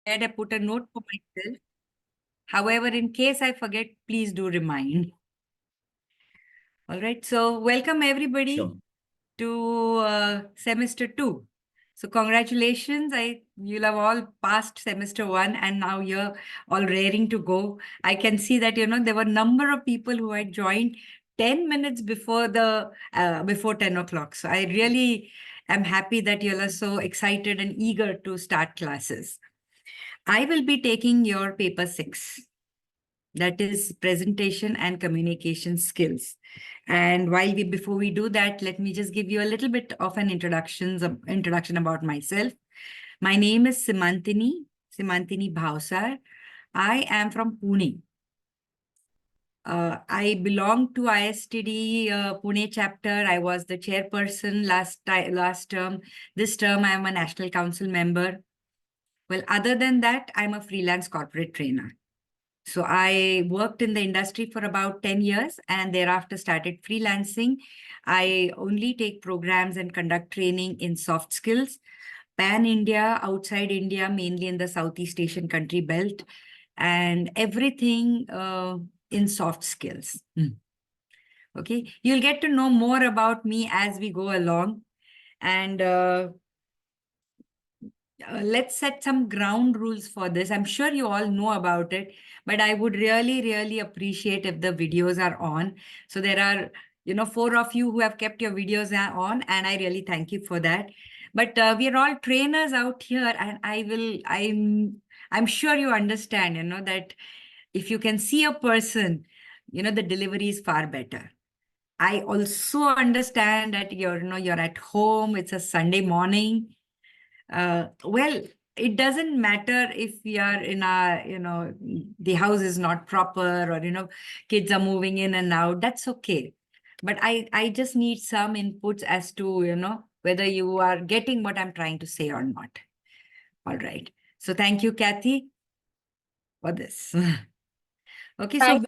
I put a note for myself. However, in case I forget, please do remind. All right. So welcome everybody Sure. to semester 2. So congratulations. You'll have all passed semester 1 and now you're all raring to go. I can see that, there were a number of people who had joined 10 minutes before before 10 o'clock. So I really am happy that you all are so excited and eager to start classes. I will be taking your paper 6. That is presentation and communication skills. And before we do that, let me just give you a little bit of an introduction about myself. My name is Simantini Bhawsar. I am from Pune. I belong to ISTD Pune chapter. I was the chairperson last term. This term, I am a National Council member. Well, other than that, I'm a freelance corporate trainer. So I worked in the industry for about 10 years and thereafter started freelancing. I only take programs and conduct training in soft skills, pan-India, outside India, mainly in the Southeast Asian country belt, and everything in soft skills. Okay, you'll get to know more about me as we go along. And let's set some ground rules for this. I'm sure you all know about it, but I would really, really appreciate if the videos are on. So there are, 4 of you who have kept your videos on, and I really thank you for that. But we are all trainers out here, and I'm sure you understand, that if you can see a person, the delivery is far better. I also understand that you're at home. It's a Sunday morning. Well, it doesn't matter if we are in the house is not proper or, kids are moving in and out. That's okay. But I just need some inputs as to, whether you are getting what I'm trying to say or not. All right. So thank you, Kathy, for this. Okay, so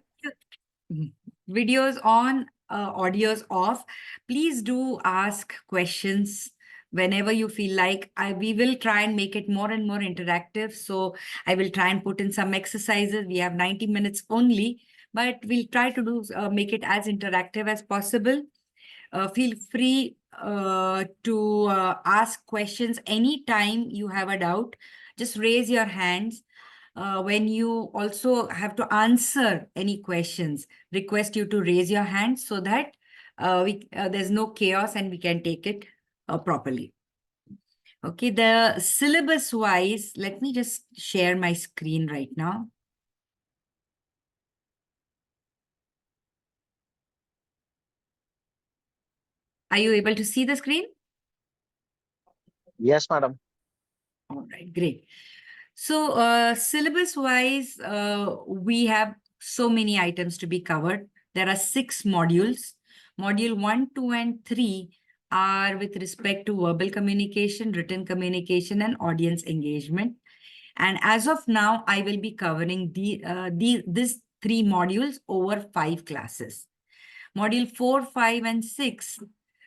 videos on, audio's off. Please do ask questions whenever you feel like. We will try and make it more and more interactive. So I will try and put in some exercises. We have 90 minutes only, but we'll try to make it as interactive as possible. Feel free to ask questions anytime you have a doubt. Just raise your hands. When you also have to answer any questions, request you to raise your hand so that there's no chaos and we can take it properly. Okay, the syllabus wise, let me just share my screen right now. Are you able to see the screen? Yes, madam. All right, great. So syllabus wise, we have so many items to be covered. There are 6 modules. Module 1, 2, and 3 are with respect to verbal communication, written communication, and audience engagement. And as of now, I will be covering these 3 modules over 5 classes. Module 4, 5, and 6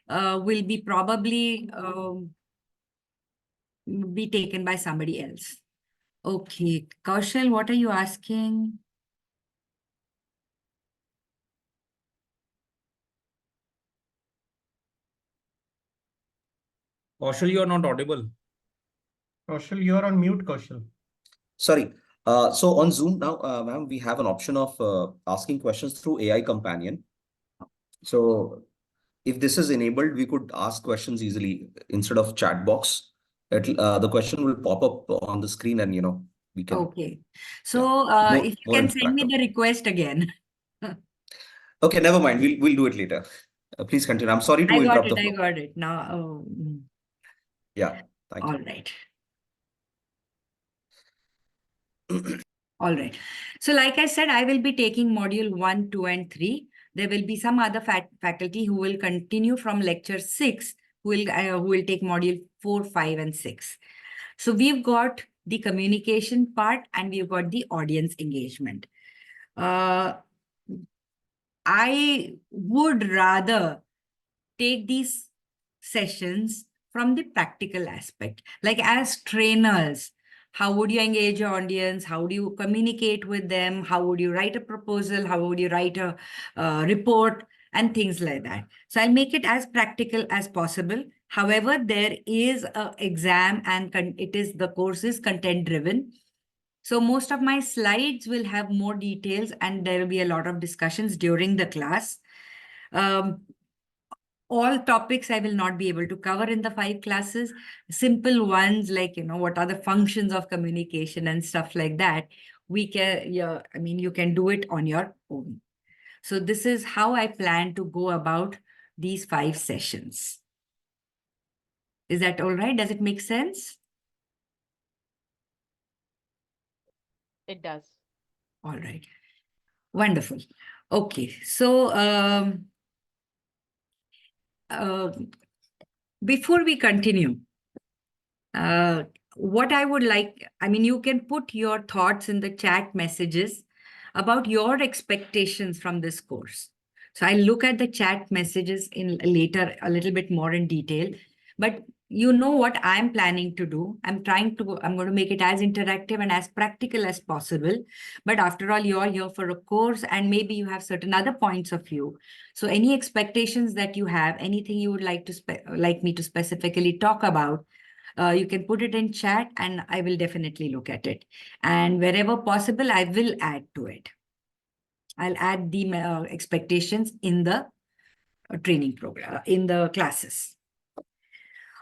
will be probably be taken by somebody else. Okay, Kaushal, what are you asking? Kaushal, you are not audible. Kaushal, you are on mute, Kaushal. Sorry. So on Zoom now, ma'am, we have an option of asking questions through AI companion. So if this is enabled, we could ask questions easily instead of chat box. The question will pop up on the screen and, we can. Okay. So if you can send me the request again. Okay, never mind. We'll do it later. Please continue. I'm sorry to interrupt the flow. I got it. Now, Yeah, thank you. all right. All right. So like I said, I will be taking module 1, 2, and 3. There will be some other faculty who will continue from lecture 6, who will take module 4, 5, and 6. So we've got the communication part and we've got the audience engagement. I would rather take these sessions from the practical aspect. Like as trainers, How would you engage your audience? How do you communicate with them? How would you write a proposal? How would you write a report? And things like that. So I'll make it as practical as possible. However, there is an exam and the course is content driven. So most of my slides will have more details and there will be a lot of discussions during the class. All topics I will not be able to cover in the 5 classes. Simple ones like, what are the functions of communication and stuff like that. You can do it on your own. So this is how I plan to go about these 5 sessions. Is that all right? Does it make sense? It does. All right. Wonderful. Okay. So before we continue, what I would like, you can put your thoughts in the chat messages about your expectations from this course. So I'll look at the chat messages in later a little bit more in detail, but you know what I'm planning to do. I'm going to make it as interactive and as practical as possible. But after all, you're here for a course and maybe you have certain other points of view. So any expectations that you have, anything you would like me to specifically talk about, you can put it in chat and I will definitely look at it. And wherever possible, I will add to it. I'll add the expectations in the training program, in the classes.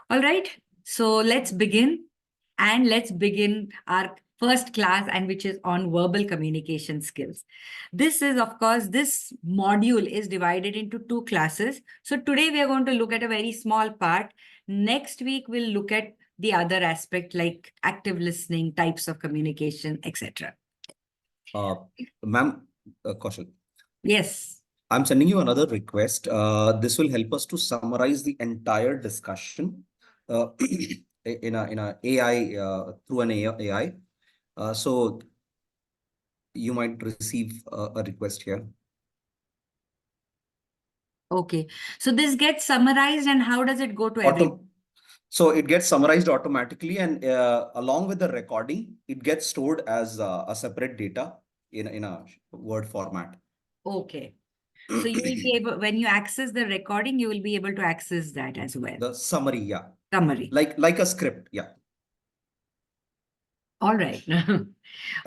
All right, so let's begin. And let's begin our first class, and which is on verbal communication skills. This is, of course, this module is divided into 2 classes. So today we are going to look at a very small part. Next week, we'll look at the other aspect like active listening, types of communication, etc. Ma'am, Kaushal. Yes. I'm sending you another request. This will help us to summarize the entire discussion in a AI through an AI. So you might receive a request here. Okay. So this gets summarized and how does it go to everyone? So it gets summarized automatically, and along with the recording, it gets stored as a separate data in a Word format. Okay. So you will be able, when you access the recording, you will be able to access that as well. The summary, yeah. Summary. Like a script, yeah. All right. Thank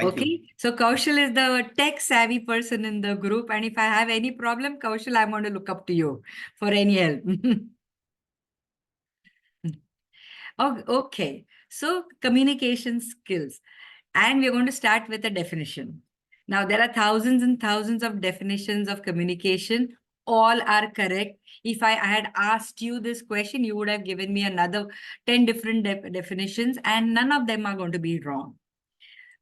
Okay. you. So Kaushal is the tech savvy person in the group. And if I have any problem, Kaushal, I'm going to look up to you for any help. Okay. So communication skills. And we're going to start with a definition. Now, there are thousands and thousands of definitions of communication. All are correct. If I had asked you this question, you would have given me another 10 different definitions, and none of them are going to be wrong.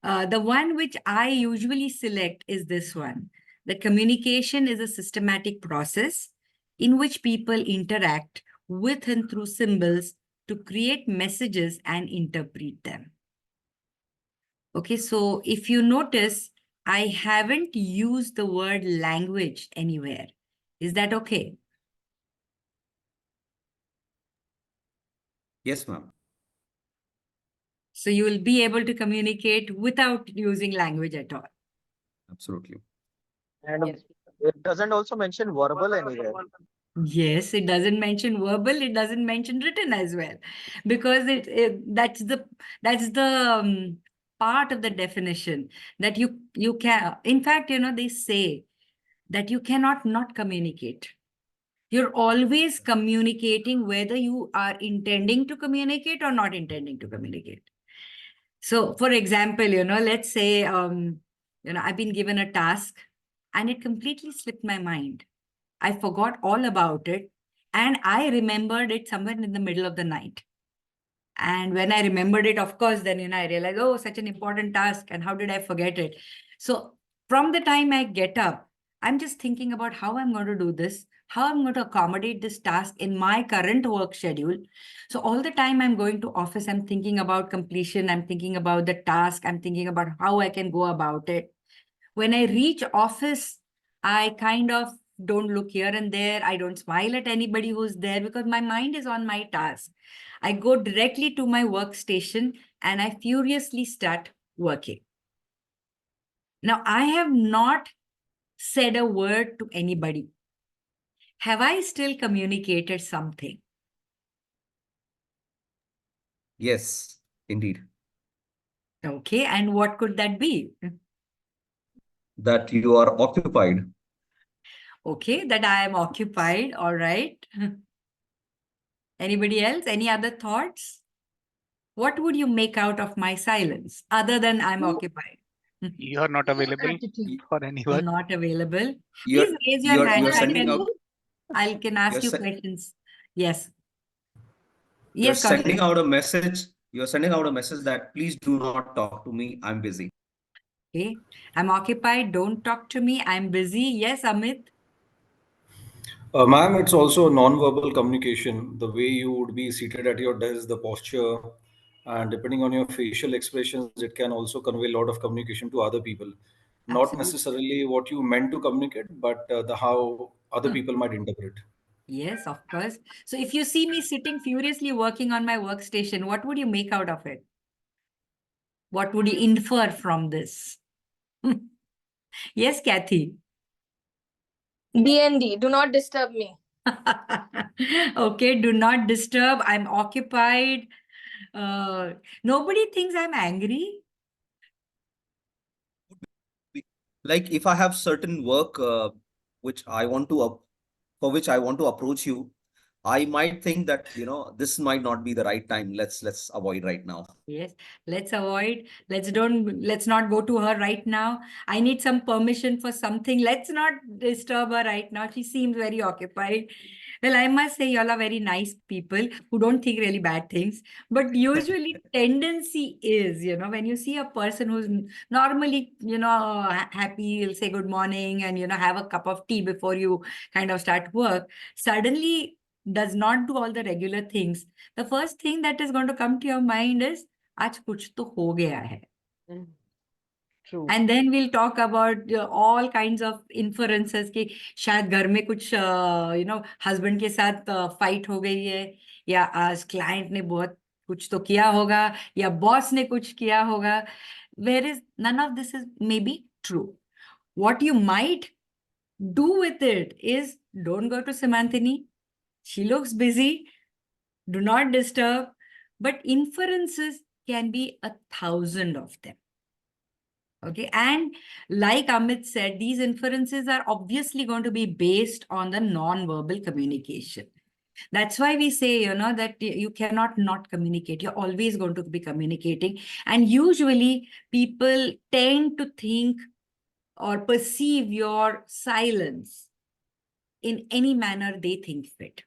The one which I usually select is this one. The communication is a systematic process in which people interact with and through symbols to create messages and interpret them. Okay, so if you notice, I haven't used the word language anywhere. Is that okay? Yes, ma'am. So you will be able to communicate without using language at all. Absolutely. And Yes. it doesn't also mention verbal anywhere. Yes, it doesn't mention verbal, it doesn't mention written as well, because that's the part of the definition that you can, in fact, they say that you cannot not communicate. You're always communicating whether you are intending to communicate or not intending to communicate. So for example, let's say, I've been given a task and it completely slipped my mind. I forgot all about it and I remembered it somewhere in the middle of the night. And when I remembered it, of course, then, I realized, oh, such an important task. And how did I forget it? So from the time I get up, I'm just thinking about how I'm going to do this, how I'm going to accommodate this task in my current work schedule. So all the time I'm going to office, I'm thinking about completion. I'm thinking about the task. I'm thinking about how I can go about it. When I reach office, I kind of don't look here and there. I don't smile at anybody who's there because my mind is on my task. I go directly to my workstation and I furiously start working. Now, I have not said a word to anybody. Have I still communicated something? Yes, indeed. Okay, and what could that be? That you are occupied. Okay, that I am occupied, all right. Anybody else? Any other thoughts? What would you make out of my silence other than I'm occupied? You are not available for any work. Not available. You're Please raise your hand. you're So sending out I can ask you're you se- questions. Yes. you're Yes, Kaushik. sending out a message. You're sending out a message that please do not talk to me. I'm busy. Okay. I'm occupied. Don't talk to me. I'm busy. Yes, Amit. Ma'am, it's also non-verbal communication. The way you would be seated at your desk, the posture, and depending on your facial expressions, it can also convey a lot of communication to other people. Not Absolutely. necessarily what you meant to communicate, but the how other Hmm. people might interpret. Yes, of course. So if you see me sitting furiously working on my workstation, what would you make out of it? What would you infer from this? Yes, Kathy. DND, do not disturb me. Okay, do not disturb. I'm occupied. Nobody thinks I'm angry. Like if I have certain work which I want to for which I want to approach you, I might think that this might not be the right time. Let's avoid right now. Yes, let's avoid. Let's not go to her right now. I need some permission for something. Let's not disturb her right now. She seems very occupied. Well, I must say, y'all are very nice people who don't think really bad things. But usually, tendency is, when you see a person who's normally, happy, you'll say good morning and, have a cup of tea before you kind of start work, suddenly does not do all the regular things. The first thing that is going to come to your mind is, आज कुछ तो हो गया है. True. And then we'll talk about all kinds of inferences कि शायद घर में कुछ husband के साथ fight हो गई है, या आज client ने बहुत कुछ तो किया होगा, या boss ने कुछ किया होगा. Whereas none of this is maybe true. What you might do with it is, don't go to Simantini. She looks busy. Do not disturb. But inferences can be 1,000 of them. Okay. And like Amit said, these inferences are obviously going to be based on the non-verbal communication. That's why we say, that you cannot not communicate. You're always going to be communicating. And usually people tend to think or perceive your silence in any manner they think fit.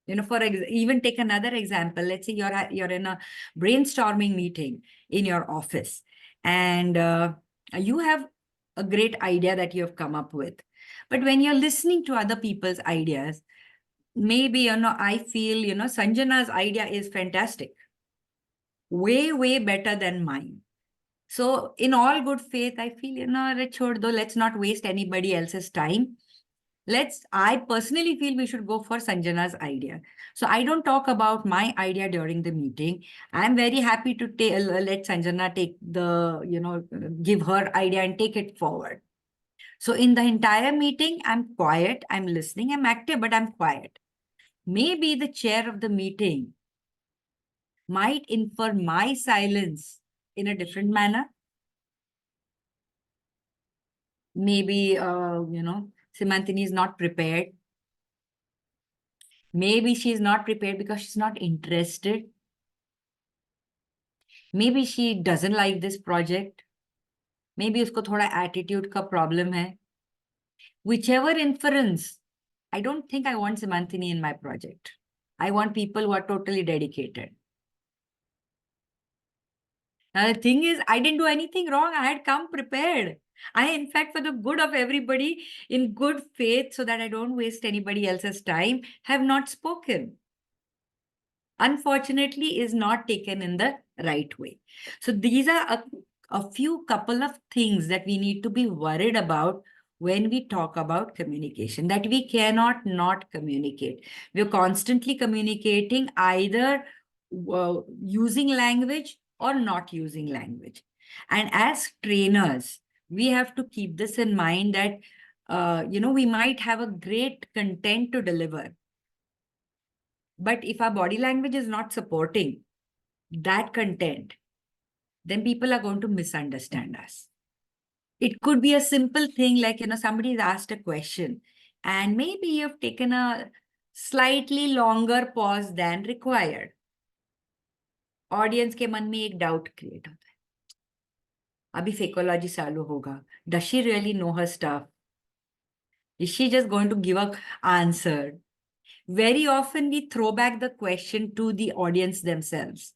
Even take another example. Let's say you're in a brainstorming meeting in your office, and you have a great idea that you have come up with. But when you're listening to other people's ideas, maybe, I feel, Sanjana's idea is fantastic. Way, way better than mine. So in all good faith, I feel, let's not waste anybody else's time. I personally feel we should go for Sanjana's idea. So I don't talk about my idea during the meeting. I'm very happy to let Sanjana take give her idea and take it forward. So in the entire meeting, I'm quiet, I'm listening, I'm active, but I'm quiet. Maybe the chair of the meeting might infer my silence in a different manner. Maybe, Simantini is not prepared. Maybe she's not prepared because she's not interested. Maybe she doesn't like this project. Maybe usko thoda attitude ka problem hai. Whichever inference, I don't think I want Simantini in my project. I want people who are totally dedicated. Now, the thing is, I didn't do anything wrong. I had come prepared. In fact, for the good of everybody, in good faith, so that I don't waste anybody else's time, have not spoken. Unfortunately, is not taken in the right way. So these are a few couple of things that we need to be worried about when we talk about communication, that we cannot not communicate. We're constantly communicating either using language or not using language. And as trainers, we have to keep this in mind that, we might have a great content to deliver. But if our body language is not supporting that content, then people are going to misunderstand us. It could be a simple thing like, somebody's asked a question and maybe you've taken a slightly longer pause than required. Audience के मन में एक doubt create होता है. अभी psychology चालू होगा. Does she really know her stuff? Is she just going to give an answer? Very often we throw back the question to the audience themselves,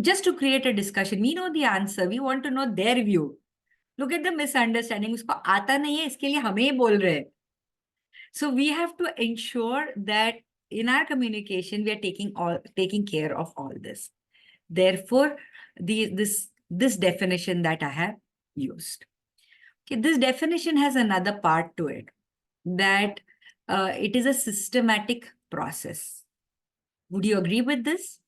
just to create a discussion. We know the answer. We want to know their view. Look at the misunderstanding. उसको आता नहीं है, इसके लिए हमें ही बोल रहे हैं. So we have to ensure that in our communication, we are taking care of all this. Therefore, this definition that I have used. Okay, this definition has another part to it, that it is a systematic process. Would you agree with this?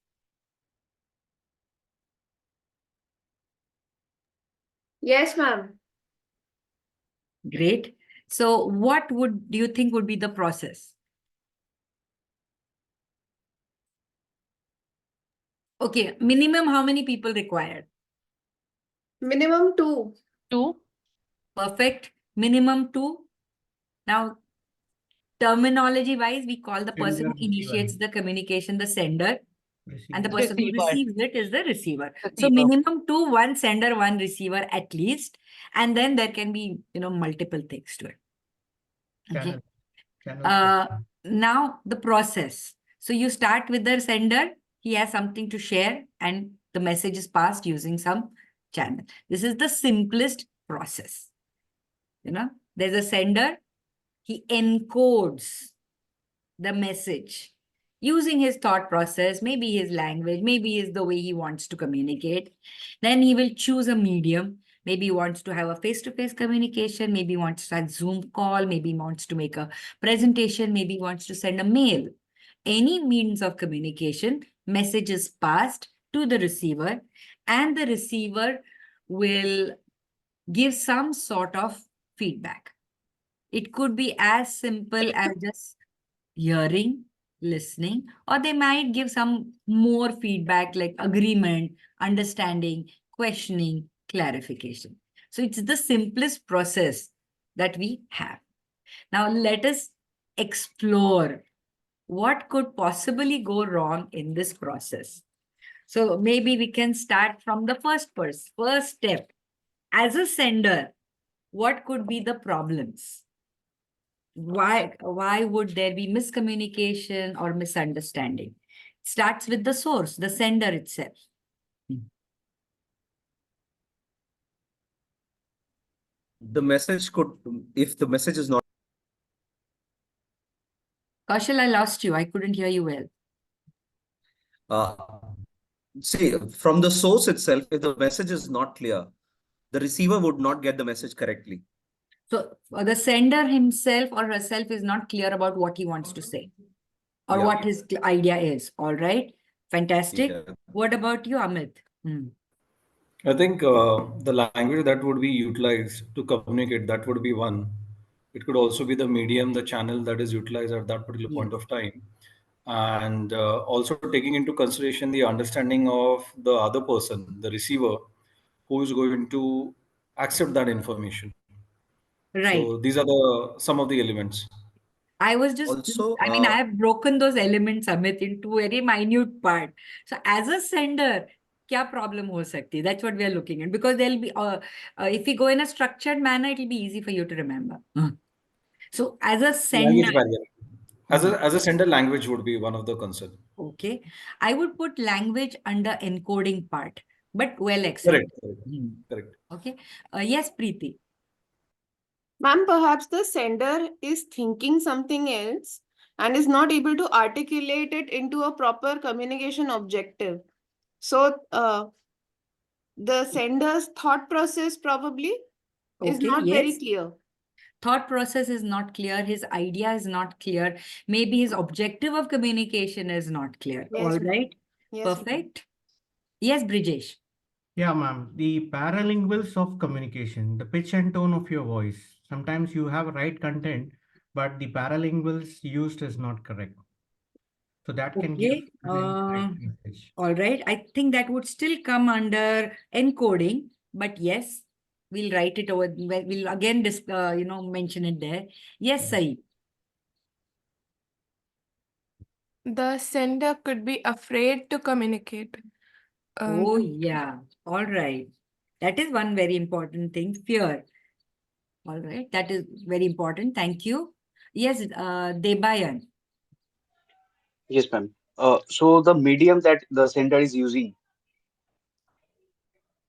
Yes, ma'am. Great. So what do you think would be the process? Okay, minimum how many people required? Minimum 2. 2. Perfect. Minimum 2. Now, terminology wise, we call the person who Sender, initiates the communication the sender, and the person who Receiver. receives it is the receiver. So Receiver. minimum 2, 1 sender, 1 receiver at least, and then there can be multiple things to it. Okay. Now the process. So you start with the sender. He has something to share, and the message is passed using some channel. This is the simplest process. There's a sender. He encodes the message using his thought process, maybe his language, maybe is the way he wants to communicate. Then he will choose a medium. Maybe he wants to have a face-to-face communication. Maybe he wants to have Zoom call. Maybe he wants to make a presentation. Maybe he wants to send a mail. Any means of communication, message is passed to the receiver, and the receiver will give some sort of feedback. It could be as simple as just hearing, listening, or they might give some more feedback like agreement, understanding, questioning, clarification. So it's the simplest process that we have. Now let us explore what could possibly go wrong in this process. So maybe we can start from the first step. As a sender, what could be the problems? Why would there be miscommunication or misunderstanding? It starts with the source, the sender itself. The message could, if the message is not. Kaushal, I lost you. I couldn't hear you well. See, from the source itself, if the message is not clear, the receiver would not get the message correctly. So the sender himself or herself is not clear about what he wants to say or Yeah. what his idea is. All right. Fantastic. Yeah. What about you, Amit? I think the language that would be utilized to communicate, that would be one. It could also be the medium, the channel that is utilized at that particular point of time. And also taking into consideration the understanding of the other person, the receiver, who is going to accept that information. Right. So these are some of the elements. I was just, Also, I mean, I have broken those elements, Amit, into very minute part. So as a sender, kya problem ho sakti? That's what we are looking at, because there'll be, if we go in a structured manner, it'll be easy for you to remember. So as a sender. Language barrier. As a sender, language would be one of the concerns. Okay. I would put language under encoding part, but well accepted. Correct. Okay. Yes, Preeti. Ma'am, perhaps the sender is thinking something else and is not able to articulate it into a proper communication objective. So the sender's thought process probably is Okay, not very yes. clear. thought process is not clear, his idea is not clear, maybe his objective of communication is not clear. Yes, All ma'am. right, Yes, ma'am. perfect. Yes, Brijesh. Yeah, ma'am. The paralinguals of communication, the pitch and tone of your voice. Sometimes you have right content, but the paralinguals used is not correct. So that can give Okay. the incorrect message. All right. I think that would still come under encoding, but yes, we'll write it over. We'll again, mention it there. Yes, Sai. The sender could be afraid to communicate. Oh, yeah. All right. That is one very important thing. Fear. All right. That is very important. Thank you. Yes, Debayan. Yes, ma'am. So the medium that the sender is using.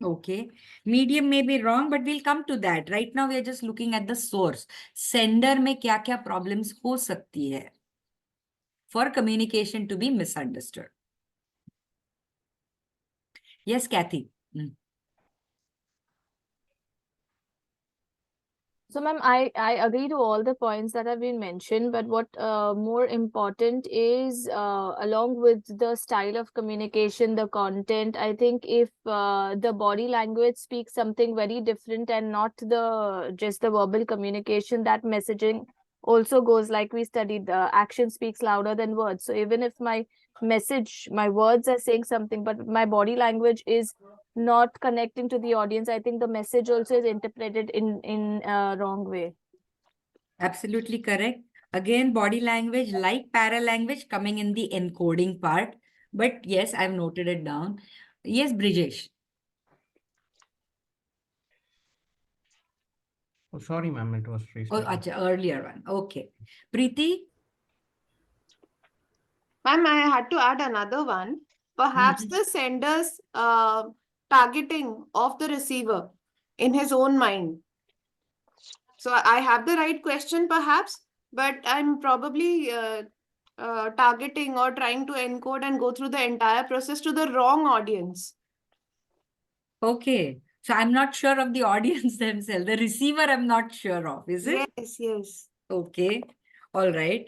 Okay. Medium may be wrong, but we'll come to that. Right now, we are just looking at the source. Sender में क्या-क्या problems हो सकती है for communication to be misunderstood. Yes, Kathy. So, ma'am, I agree to all the points that have been mentioned, but what more important is along with the style of communication, the content, I think if the body language speaks something very different and not just the verbal communication, that messaging also goes like we studied, action speaks louder than words. So even if my message, my words are saying something, but my body language is not connecting to the audience, I think the message also is interpreted in a wrong way. Absolutely correct. Again, body language like paralanguage coming in the encoding part. But yes, I've noted it down. Yes, Brijesh. Oh, sorry, ma'am. It was raised. Oh, acha, earlier one. Okay. Preeti? Ma'am, I had to add another one. Perhaps the sender's targeting of the receiver in his own mind. So I have the right question perhaps, but I'm probably targeting or trying to encode and go through the entire process to the wrong audience. Okay. So I'm not sure of the audience themselves. The receiver, I'm not sure of. Is it? Yes, yes. Okay. All right.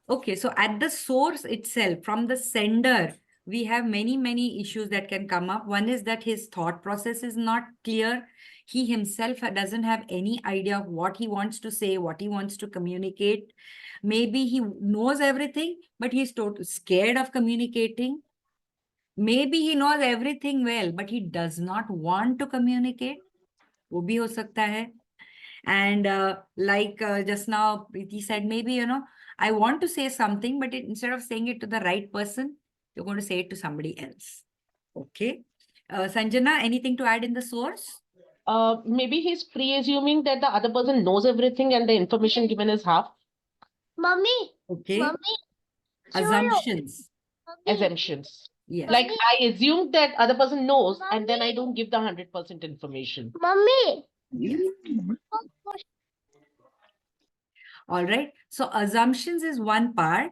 Okay. So at the source itself, from the sender, we have many issues that can come up. One is that his thought process is not clear. He himself doesn't have any idea of what he wants to say, what he wants to communicate. Maybe he knows everything, but he's totally scared of communicating. Maybe he knows everything well, but he does not want to communicate. वो भी हो सकता है. And like just now, Preeti said, maybe, I want to say something, but instead of saying it to the right person, you're going to say it to somebody else. Okay. Sanjana, anything to add in the source? Maybe he's pre-assuming that the other person knows everything and the information given is half. Mommy. Okay. Mommy. Assumptions. Assumptions. Yes. Like I assumed that other person knows and then I don't give the 100% information. Mommy. All right. So assumptions is one part.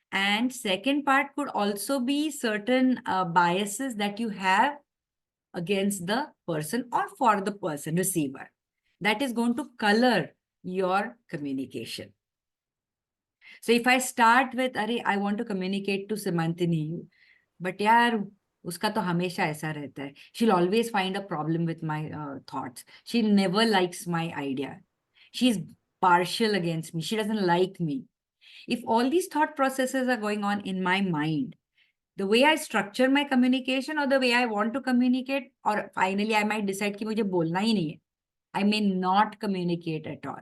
And second part could also be certain biases that you have against the person or for the person, receiver. That is going to color your communication. So if I start with, Arey, I want to communicate to Simantini, but yaar, uska to hamesha aisa rehta hai. She'll always find a problem with my thoughts. She never likes my idea. She's partial against me. She doesn't like me. If all these thought processes are going on in my mind, the way I structure my communication or the way I want to communicate, or finally I might decide कि मुझे बोलना ही नहीं है. I may not communicate at all.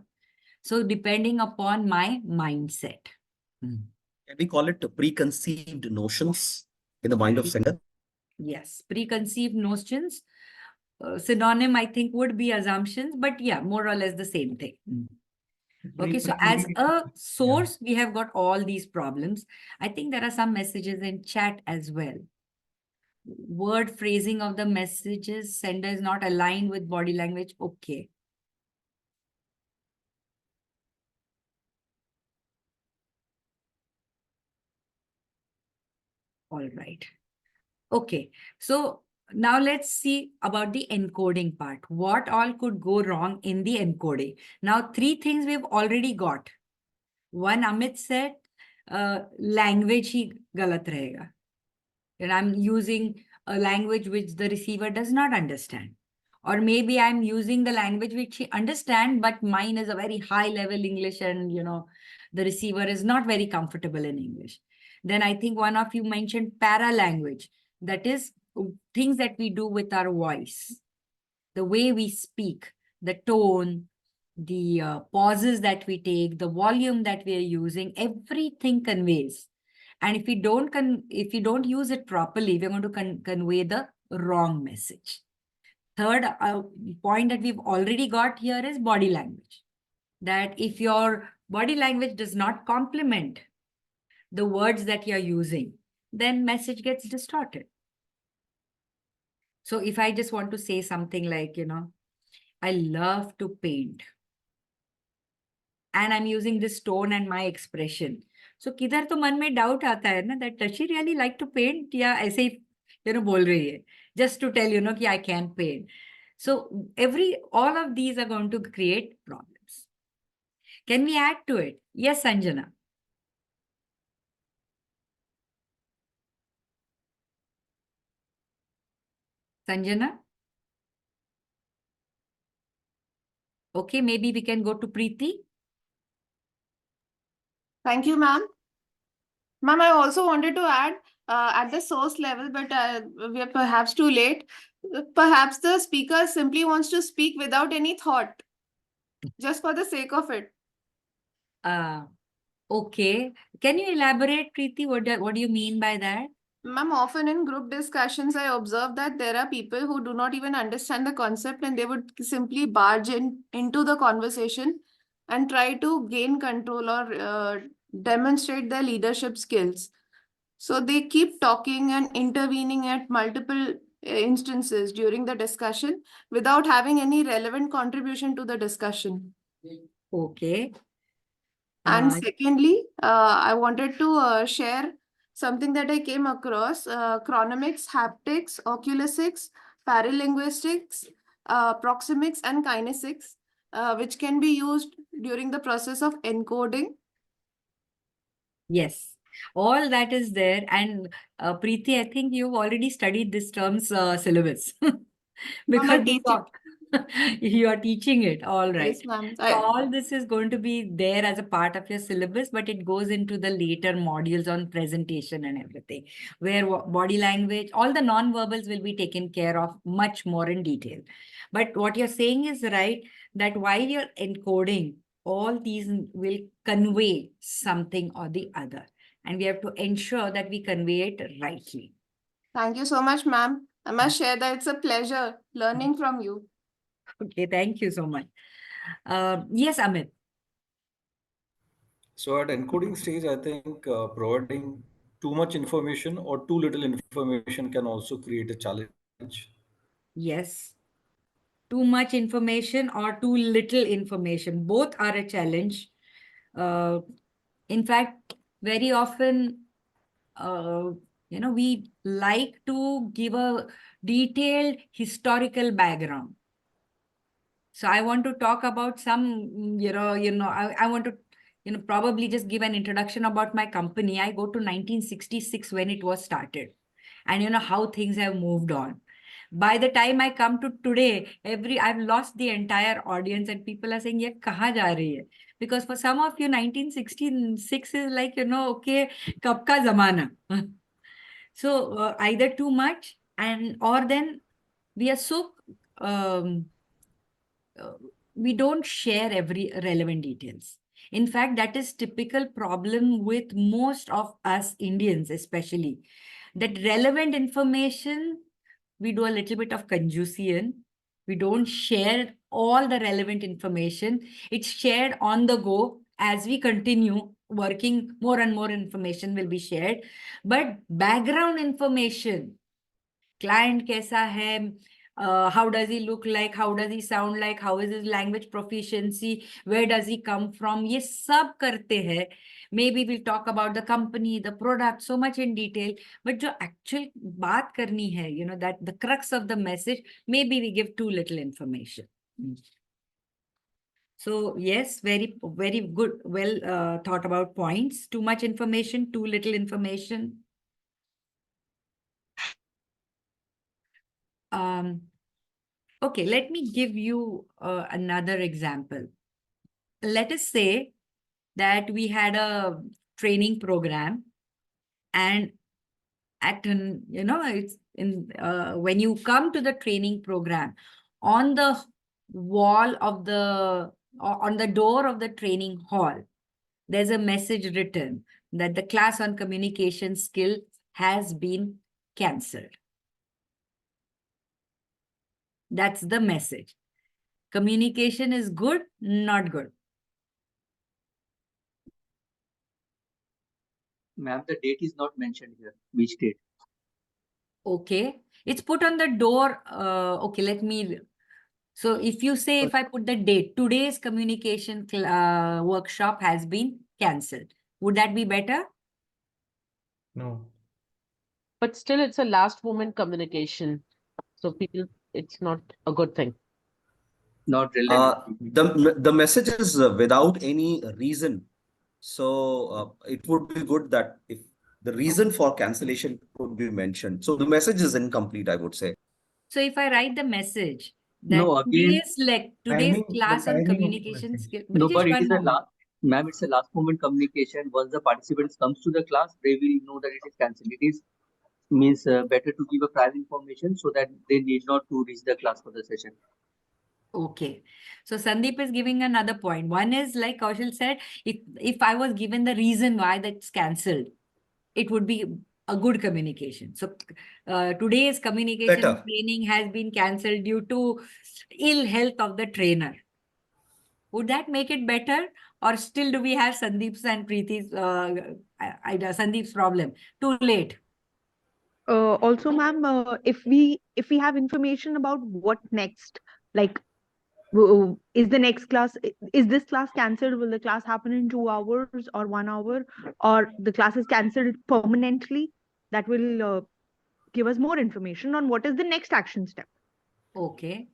So depending upon my mindset. Can we call it preconceived notions in the mind of sender? Yes, preconceived notions. Synonym, I think, would be assumptions, but yeah, more or less the same thing. Okay, so as a source, we have got all these problems. I think there are some messages in chat as well. Word phrasing of the messages, sender is not aligned with body language. Okay. All right. Okay. So Now let's see about the encoding part. What all could go wrong in the encoding? Now, three things we've already got. One, Amit said, language ही गलत रहेगा. And I'm using a language which the receiver does not understand. Or maybe I'm using the language which he understands, but mine is a very high level English and, the receiver is not very comfortable in English. Then I think one of you mentioned para language. That is things that we do with our voice, the way we speak, the tone, the pauses that we take, the volume that we are using, everything conveys. And if we don't use it properly, we're going to convey the wrong message. Third point that we've already got here is body language. That if your body language does not complement the words that you're using, then message gets distorted. So if I just want to say something like, I love to paint, and I'm using this tone and my expression. So किधर तो मन में doubt आता है ना, that does she really like to paint या ऐसे ही बोल रही है just to tell कि I can paint. So all of these are going to create problems. Can we add to it? Yes, Sanjana. Sanjana? Okay, maybe we can go to Preeti. Thank you, ma'am. Ma'am, I also wanted to add at the source level, but we are perhaps too late. Perhaps the speaker simply wants to speak without any thought, just for the sake of it. Okay. Can you elaborate, Preeti? What do you mean by that? Ma'am, often in group discussions, I observe that there are people who do not even understand the concept and they would simply barge into the conversation and try to gain control or demonstrate their leadership skills. So they keep talking and intervening at multiple instances during the discussion without having any relevant contribution to the discussion. Okay. And secondly, I wanted to share something that I came across, chronomics, haptics, oculesics, paralinguistics, proxemics, and kinesics, which can be used during the process of encoding. Yes, all that is there. And Preeti, I think you've already studied this term's syllabus. Because you are teaching it. All right. Yes, ma'am. So all this is going to be there as a part of your syllabus, but it goes into the later modules on presentation and everything, where body language, all the non-verbals will be taken care of much more in detail. But what you're saying is right, that while you're encoding, all these will convey something or the other. And we have to ensure that we convey it rightly. Thank you so much, ma'am. I must share that it's a pleasure learning from you. Okay, thank you so much. Yes, Amit. So at encoding stage, I think providing too much information or too little information can also create a challenge. Yes. Too much information or too little information. Both are a challenge. In fact, very often, we like to give a detailed historical background. So I want to talk about some, I want to, probably just give an introduction about my company. I go to 1966 when it was started, and how things have moved on. By the time I come to today, I've lost the entire audience and people are saying, "Ye kahan ja rahi hai?" Because for some of you, 1966 is like, okay, kab ka zamana. So either too much or then we are so, we don't share every relevant details. In fact, that is typical problem with most of us Indians, especially that relevant information, we do a little bit of confusion. We don't share all the relevant information. It's shared on the go as we continue working, more and more information will be shared. But background information, client kaisa hai, How does he look like? How does he sound like? How is his language proficiency? Where does he come from? ये सब करते हैं. Maybe we'll talk about the company, the product, so much in detail. But जो actual बात करनी है, that the crux of the message, maybe we give too little information. So yes, very, very good, well thought about points. Too much information, too little information. Okay, let me give you another example. Let us say that we had a training program, and it's in when you come to the training program, on the wall of on the door of the training hall, there's a message written that the class on communication skill has been cancelled. That's the message. Communication is good, not good. Ma'am, the date is not mentioned here. Which date? Okay. It's put on the door. Okay, let me. So if you say, if I put the date, today's communication workshop has been cancelled, would that be better? No. But still, it's a last moment communication. So people, it's not a good thing. Not relevant. The message is without any reason. So it would be good that if the reason for cancellation could be mentioned. So the message is incomplete, I would say. So if I write the message that No, again, today's the class on timing of the communication message. skill. no, but Brijesh, it one is a moment. last, ma'am, it's a last moment communication. Once the participants comes to the class, they will know that it is cancelled. It is means better to give a prior information so that they need not to reach the class for the session. Okay. So Sandeep is giving another point. One is, like Kaushal said, if I was given the reason why that's cancelled, it would be a good communication. So today's communication Better. training has been cancelled due to ill health of the trainer. Would that make it better? Or still do we have Sandeep's and Preeti's, Sandeep's problem? Too late. Also, ma'am, if we have information about what next, like is the next class, is this class cancelled? Will the class happen in 2 hours or 1 hour, or the class is cancelled permanently? That will give us more information on what is the next action step. Okay.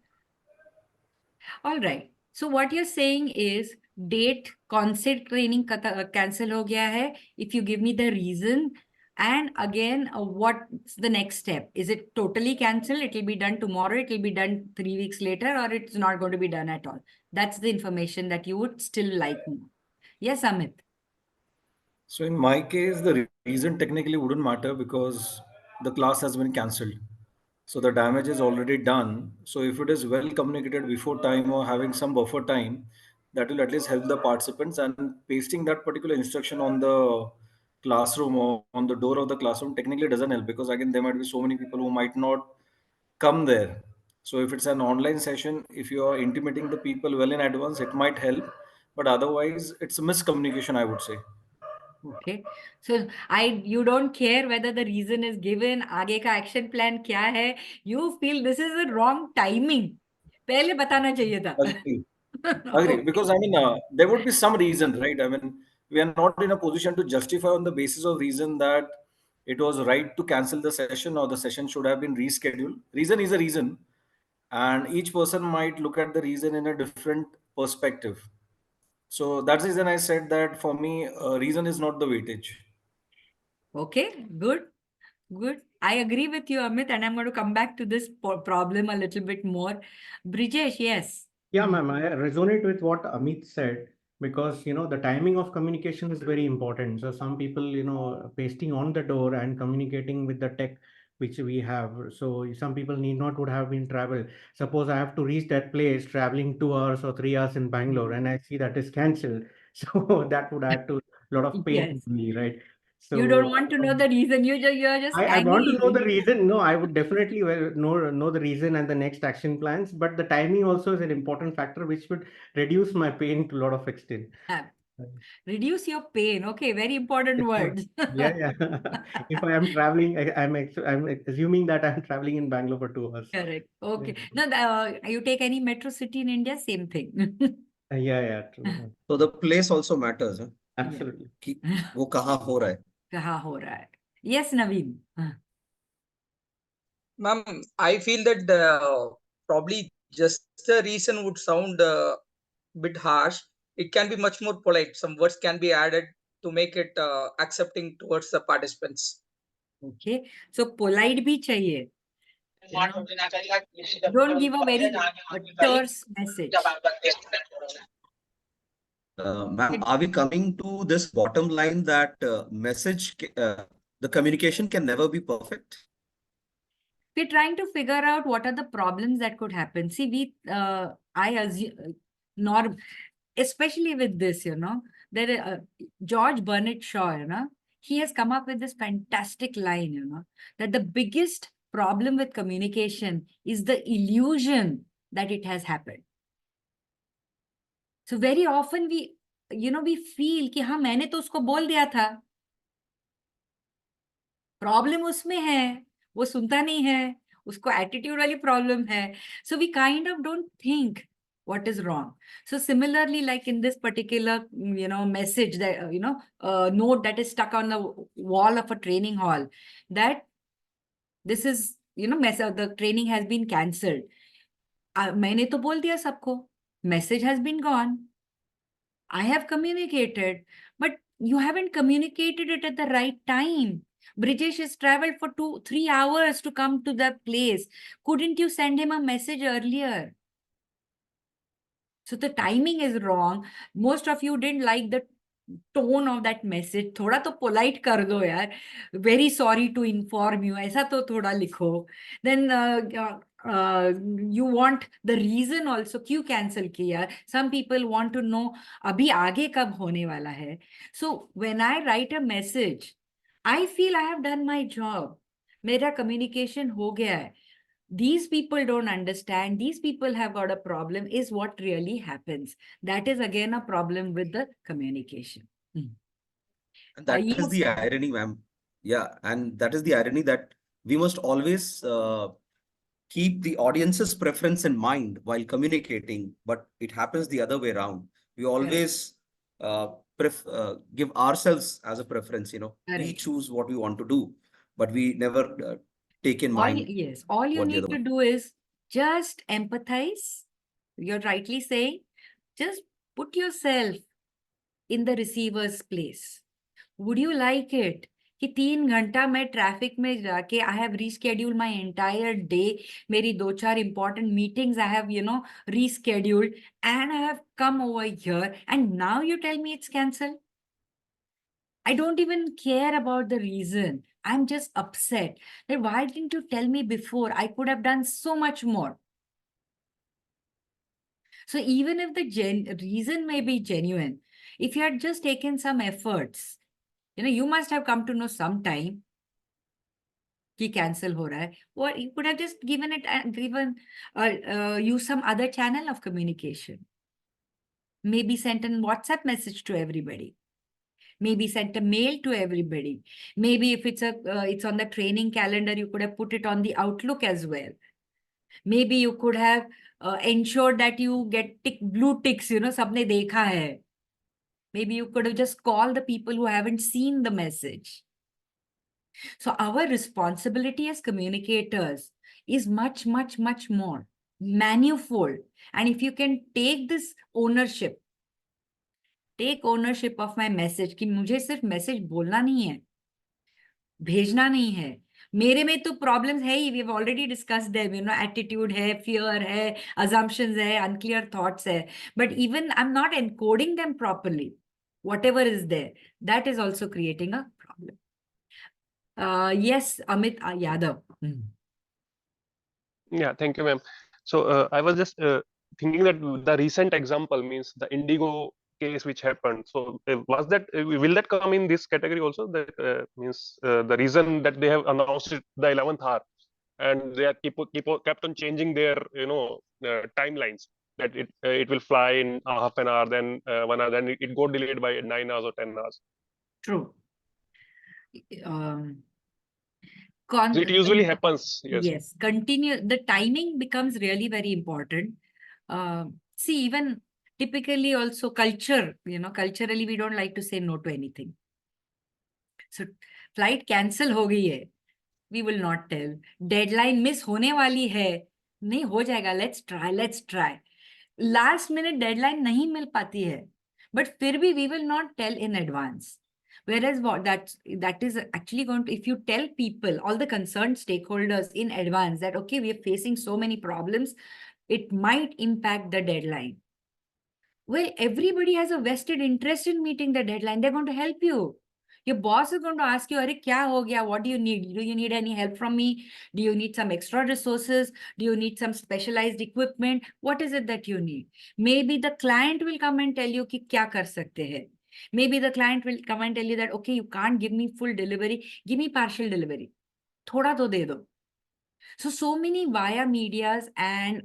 All right. So what you're saying is date concept training cancel ho gaya hai. If you give me the reason, and again, what's the next step? Is it totally cancelled? It will be done tomorrow. It will be done 3 weeks later, or it's not going to be done at all. That's the information that you would still like more. Yes, Amit. So in my case, the reason technically wouldn't matter because the class has been cancelled. So the damage is already done. So if it is well communicated before time or having some buffer time, that will at least help the participants, and pasting that particular instruction on the classroom or on the door of the classroom technically doesn't help, because again, there might be so many people who might not come there. So if it's an online session, if you are intimating the people well in advance, it might help. But otherwise, it's a miscommunication, I would say. Okay. So you don't care whether the reason is given, आगे का action plan क्या है. You feel this is the wrong timing. पहले बताना चाहिए था. Agree. Agree. Because I mean, there would be some reason, right? I mean, we are not in a position to justify on the basis of reason that it was right to cancel the session or the session should have been rescheduled. Reason is a reason, and each person might look at the reason in a different perspective. So that's the reason I said that for me, reason is not the weightage. Okay, good. Good. I agree with you, Amit, and I'm going to come back to this problem a little bit more. Brijesh, yes. Yeah, ma'am, I resonate with what Amit said, because the timing of communication is very important. So some people, pasting on the door and communicating with the tech which we have. So some people need not would have been travel. Suppose I have to reach that place traveling 2 hours or 3 hours in Bangalore, and I see that is cancelled. So that would add to a lot of pain Yes. to me, right? So You don't want to know the reason. You're just I want to angry. know the reason. No, I would definitely know the reason and the next action plans. But the timing also is an important factor, which would reduce my pain to a lot of extent. Reduce your pain. Okay, very important words. Yeah. If I am traveling, I'm assuming that I'm traveling in Bangalore for 2 hours. Correct. Okay. Yeah. No, you take any metro city in India, same thing. Yeah, true. So the place also matters, huh? Absolutely. कि वो कहाँ हो रहा है. कहाँ हो रहा है? Yes, Naveen. Ma'am, I feel that probably just the reason would sound bit harsh. It can be much more polite. Some words can be added to make it accepting towards the participants. Okay. So polite भी चाहिए. Don't give a very terse message. Ma'am, are we coming to this bottom line that the communication can never be perfect? We're trying to figure out what are the problems that could happen. See, I assume, especially with this, George Bernard Shaw, he has come up with this fantastic line, that the biggest problem with communication is the illusion that it has happened. So very often we feel कि हाँ मैंने तो उसको बोल दिया था. Problem उसमें है, वो सुनता नहीं है, उसको एटीट्यूड वाली प्रॉब्लम है. So we kind of don't think what is wrong. So similarly, like in this particular, message that, note that is stuck on the wall of a training hall, that this is, the training has been cancelled. मैंने तो बोल दिया सबको. Message has been gone. I have communicated, but you haven't communicated it at the right time. British has traveled for 2-3 hours to come to that place. Couldn't you send him a message earlier? So the timing is wrong. Most of you didn't like the tone of that message. थोड़ा तो polite कर दो यार. Very sorry to inform you. ऐसा तो थोड़ा लिखो. Then you want the reason also. क्यों cancel किया? Some people want to know अभी आगे कब होने वाला है. So when I write a message, I feel I have done my job. मेरा communication हो गया है. These people don't understand, these people have got a problem, is what really happens. That is again a problem with the communication. And that is the irony, ma'am. Yeah, and that is the irony that we must always keep the audience's preference in mind while communicating, but it happens the other way around. We always give ourselves as a preference, we choose what we want to do, but we never take in mind. Yes, all you need to do is just empathize. You're rightly saying, just put yourself in the receiver's place. Would you like it कि 3 घंटा मैं traffic में जाके I have rescheduled my entire day, मेरी 2-4 important meetings I have rescheduled, and I have come over here and now you tell me it's cancelled? I don't even care about the reason. I'm just upset that why didn't you tell me before? I could have done so much more. So even if the reason may be genuine, if you had just taken some efforts, you must have come to know sometime कि cancel हो रहा है, or you could have just given use some other channel of communication. Maybe sent a WhatsApp message to everybody. Maybe sent a mail to everybody. Maybe if it's on the training calendar, you could have put it on the Outlook as well. Maybe you could have ensured that you get blue ticks, sabne dekha hai. Maybe you could have just called the people who haven't seen the message. So our responsibility as communicators is much, much, much more manifold. And if you can take this ownership, take ownership of my message कि मुझे सिर्फ message बोलना नहीं है, भेजना नहीं है. मेरे में तो प्रॉब्लम्स है ही, we have already discussed them, attitude है, फियर है, assumptions है, unclear thoughts है, but even I'm not encoding them properly. Whatever is there, that is also creating a problem. Yes, Amit Yadav. Yeah, thank you, ma'am. So I was just thinking that the recent example means the Indigo case which happened. So was that will that come in this category also? That means the reason that they have announced it the 11th hour, and they are kept on changing their timelines. that it will fly in half an hour, then 1 hour, then it got delayed by 9 hours or 10 hours. True. So it usually happens. Yes. Yes, continue. The timing becomes really very important. See, even typically also culture, culturally we don't like to say no to anything. So flight cancel हो गई है, we will not tell. Deadline miss होने वाली है, नहीं हो जाएगा, let's try. Last minute deadline नहीं मिल पाती है, but फिर भी we will not tell in advance. Whereas that is actually going to, if you tell people, all the concerned stakeholders in advance that, okay, we are facing so many problems, it might impact the deadline. Well, everybody has a vested interest in meeting the deadline. They're going to help you. Your boss is going to ask you, Are, kya ho gaya? What do you need? Do you need any help from me? Do you need some extra resources? Do you need some specialized equipment? What is it that you need? Maybe the client will come and tell you ki kya kar sakte hai. Maybe the client will come and tell you that, okay, you can't give me full delivery. Give me partial delivery. Thoda to de do. So many via medias and,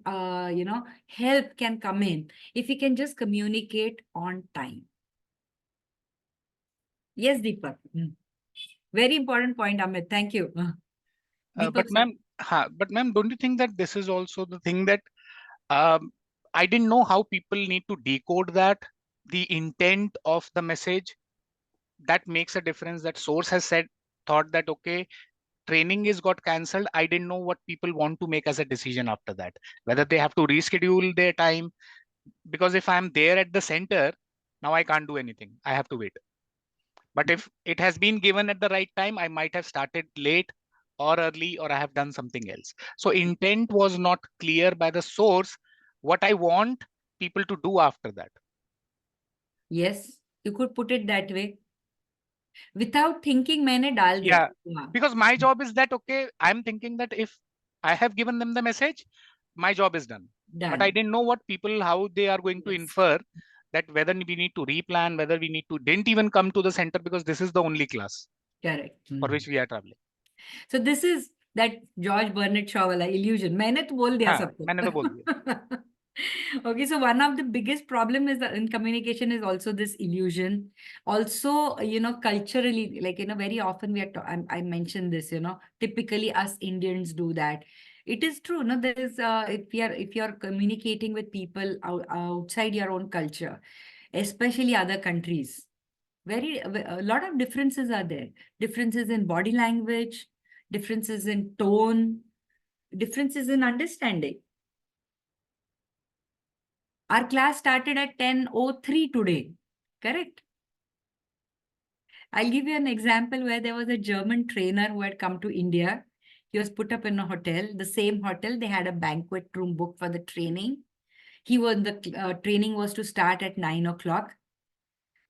help can come in if we can just communicate on time. Yes, Deepak. Very important point, Amit. Thank you. But ma'am, don't you think that this is also the thing that I didn't know how people need to decode that, the intent of the message? That makes a difference. That source has thought that, okay, training is got cancelled. I didn't know what people want to make as a decision after that, whether they have to reschedule their time. Because if I'm there at the center, now I can't do anything. I have to wait. But if it has been given at the right time, I might have started late or early, or I have done something else. So intent was not clear by the source, what I want people to do after that. Yes, you could put it that way. Without thinking, मैंने डाल दिया. Yeah, because my job is that, okay, I'm thinking that if I have given them the message, my job is done. But I didn't know what people, how they are going to infer that whether we need to replan, whether we need to, didn't even come to the center because this is the only class. Correct. For which we are traveling. So this is that George Bernard Shaw wala illusion. मैंने तो बोल दिया सबको. मैंने तो बोल दिया. Okay, so one of the biggest problem is that in communication is also this illusion. Also, culturally, like, very often we are, I mentioned this, typically us Indians do that. It is true, no, there is, if you're communicating with people outside your own culture, especially other countries, a lot of differences are there. Differences in body language, differences in tone, differences in understanding. Our class started at 10:03 today, correct? I'll give you an example where there was a German trainer who had come to India. He was put up in a hotel, the same hotel. They had a banquet room booked for the training. The training was to start at 9 o'clock.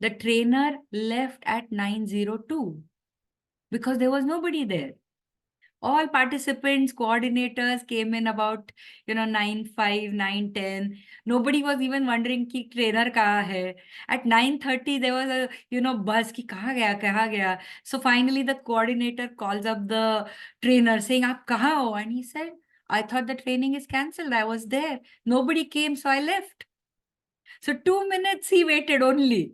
The trainer left at 9:02 because there was nobody there. All participants, coordinators came in about, 9:05, 9:10. Nobody was even wondering ki trainer kahan hai. At 9:30, there was a, buzz ki kahan gaya. So finally, the coordinator calls up the trainer saying, aap kahan ho? And he said, I thought the training is cancelled. I was there. Nobody came, so I left. So 2 minutes he waited only.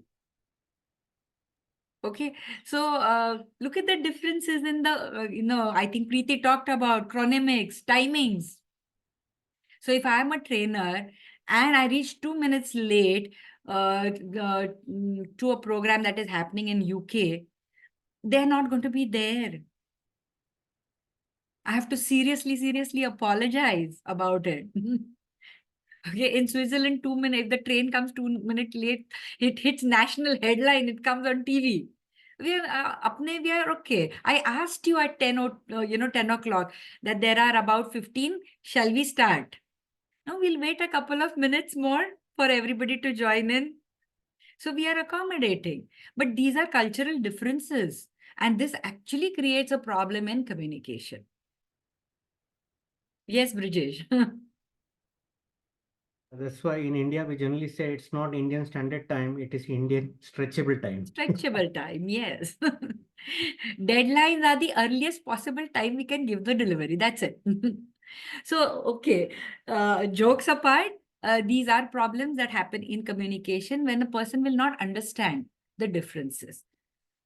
Okay, so look at the differences in the, I think Preeti talked about chronemics, timings. So if I'm a trainer and I reach 2 minutes late to a program that is happening in UK, they're not going to be there. I have to seriously apologize about it. Okay, in Switzerland, 2 minutes, if the train comes 2 minutes late, it hits national headline, it comes on TV. We are okay. I asked you at 10 o'clock that there are about 15. Shall we start? No, we'll wait a couple of minutes more for everybody to join in. So we are accommodating. But these are cultural differences. And this actually creates a problem in communication. Yes, Brijesh. That's why in India, we generally say it's not Indian Standard Time, it is Indian Stretchable Time. Stretchable time, yes. Deadlines are the earliest possible time we can give the delivery. That's it. So, okay, jokes apart, these are problems that happen in communication when a person will not understand the differences.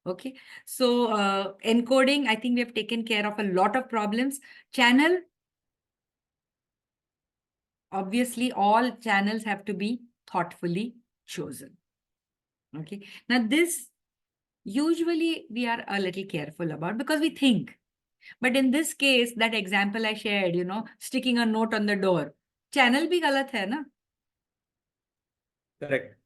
Okay, so encoding, I think we have taken care of a lot of problems. Channel, obviously, all channels have to be thoughtfully chosen. Okay, now this usually we are a little careful about because we think. But in this case, that example I shared, sticking a note on the door, channel bhi galat hai na? Correct.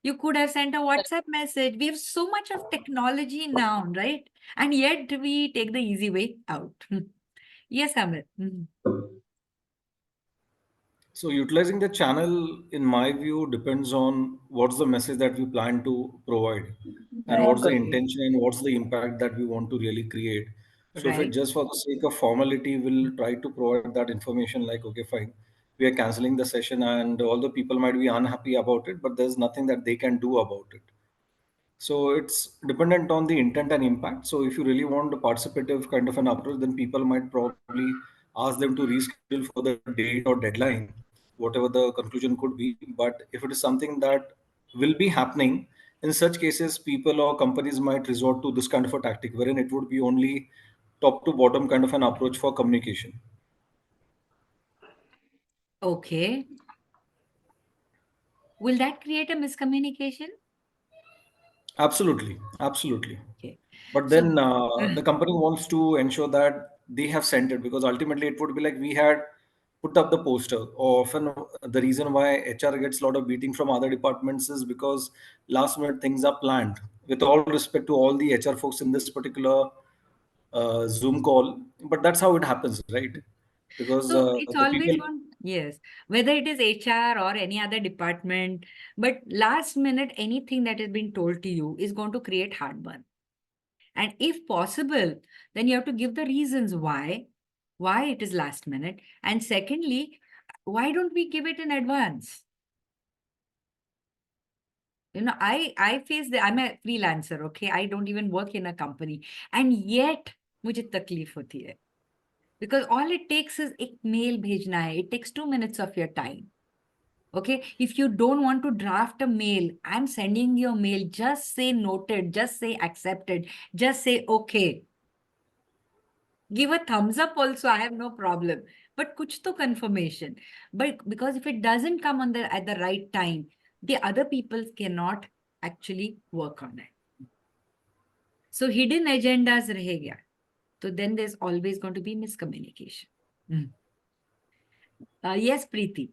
You could have sent a WhatsApp message. We have so much of technology now, right? And yet we take the easy way out. Yes, Amit. So utilizing the channel, in my view, depends on what's the message that we plan to provide and what's the Right. intention and what's the impact that we want to really create. So if it Right. just for the sake of formality, we'll try to provide that information like, okay, fine, we are canceling the session and all the people might be unhappy about it, but there's nothing that they can do about it. So it's dependent on the intent and impact. So if you really want a participative kind of an approach, then people might probably ask them to reschedule for the date or deadline, whatever the conclusion could be. But if it is something that will be happening, in such cases, people or companies might resort to this kind of a tactic, wherein it would be only top to bottom kind of an approach for communication. Okay. Will that create a miscommunication? Absolutely, absolutely. Okay. But So, then the company wants to ensure that they have sent it, because ultimately it would be like we had put up the poster. Or often the reason why HR gets a lot of beating from other departments is because last minute things are planned. With all respect to all the HR folks in this particular Zoom call, but that's how it happens, right? Because so it's the always people. one, yes, whether it is HR or any other department, but last minute, anything that has been told to you is going to create heartburn. And if possible, then you have to give the reasons why it is last minute. And secondly, why don't we give it in advance? I face I'm a freelancer, okay? I don't even work in a company. And yet, मुझे तकलीफ होती है. Because all it takes is एक mail भेजना है. It takes 2 minutes of your time. Okay? If you don't want to draft a mail, I'm sending you a mail. Just say noted. Just say accepted. Just say okay. Give a thumbs up also, I have no problem. But kuch to confirmation. But because if it doesn't come at the right time, the other people cannot actually work on it. So hidden agendas rahe gaya. So then there's always going to be miscommunication. Yes, Preeti.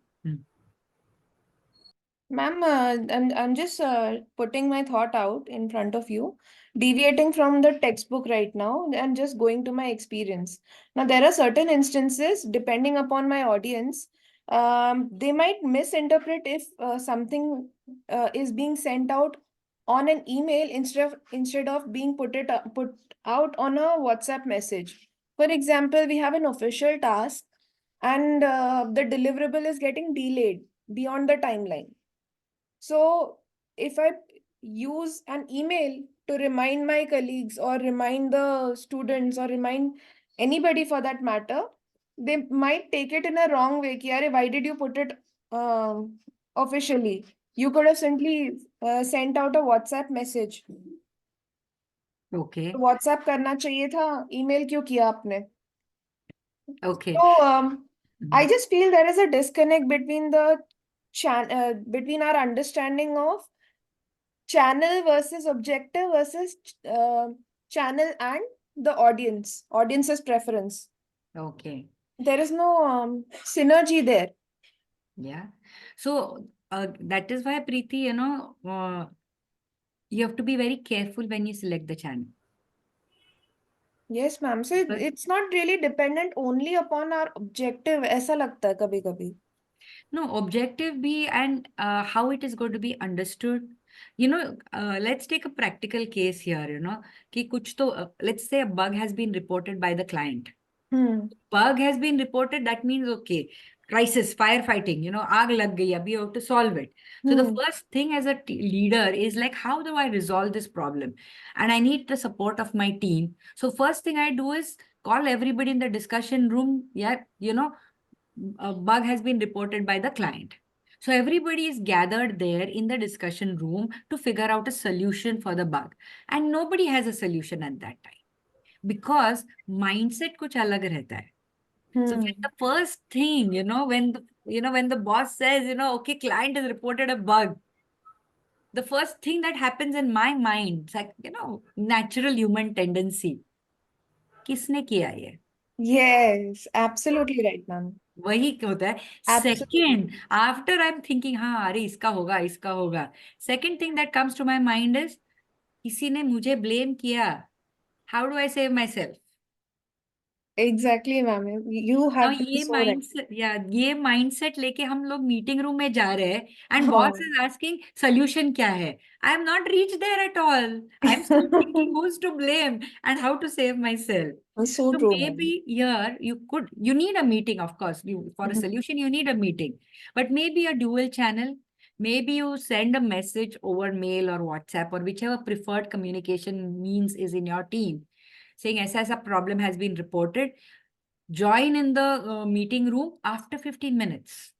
Ma'am, I'm just putting my thought out in front of you, deviating from the textbook right now and just going to my experience. Now, there are certain instances, depending upon my audience, they might misinterpret if something is being sent out on an email instead of being put out on a WhatsApp message. For example, we have an official task and the deliverable is getting delayed beyond the timeline. So if I use an email to remind my colleagues or remind the students or remind anybody for that matter, they might take it in a wrong way. Ki, "Arey, why did you put it officially? You could have simply sent out a WhatsApp message. Okay. WhatsApp करना चाहिए था, email क्यों किया आपने?" Okay. So I just feel there is a disconnect between between our understanding of channel versus objective versus channel and the audience's preference. Okay. There is no synergy there. Yeah. So that is why, Preeti, you have to be very careful when you select the channel. Yes, ma'am. So it's not really dependent only upon our objective. ऐसा लगता है कभी-कभी. No, objective be and how it is going to be understood. Let's take a practical case here, कि कुछ तो, let's say a bug has been reported by the client. Bug has been reported, that means, okay, crisis, firefighting, aag lag gayi, abhi you have to solve it. So the first thing as a leader is like, how do I resolve this problem? And I need the support of my team. So first thing I do is call everybody in the discussion room. Yeah, a bug has been reported by the client. So everybody is gathered there in the discussion room to figure out a solution for the bug. And nobody has a solution at that time because mindset kuch alag rehta hai. So when the first thing, when the boss says, okay, client has reported a bug, the first thing that happens in my mind, it's like, natural human tendency. किसने किया ये? Yes, absolutely right, ma'am. वही होता है. Second, after I'm thinking, हाँ, अरे इसका होगा. Second thing that comes to my mind is, किसी ने मुझे blame किया. How do I save myself? Exactly, ma'am. You Now have been ये so right. mindset लेके हम लोग मीटिंग रूम में जा रहे हैं and boss is asking solution क्या है? I am not reached there at all. I'm still thinking who's to blame and how to save myself. So So true, ma'am. maybe here you need a meeting, of course. For a solution, you need a meeting, but maybe a dual channel. Maybe you send a message over mail or WhatsApp or whichever preferred communication means is in your team, saying as a problem has been reported. Join in the meeting room after 15 minutes.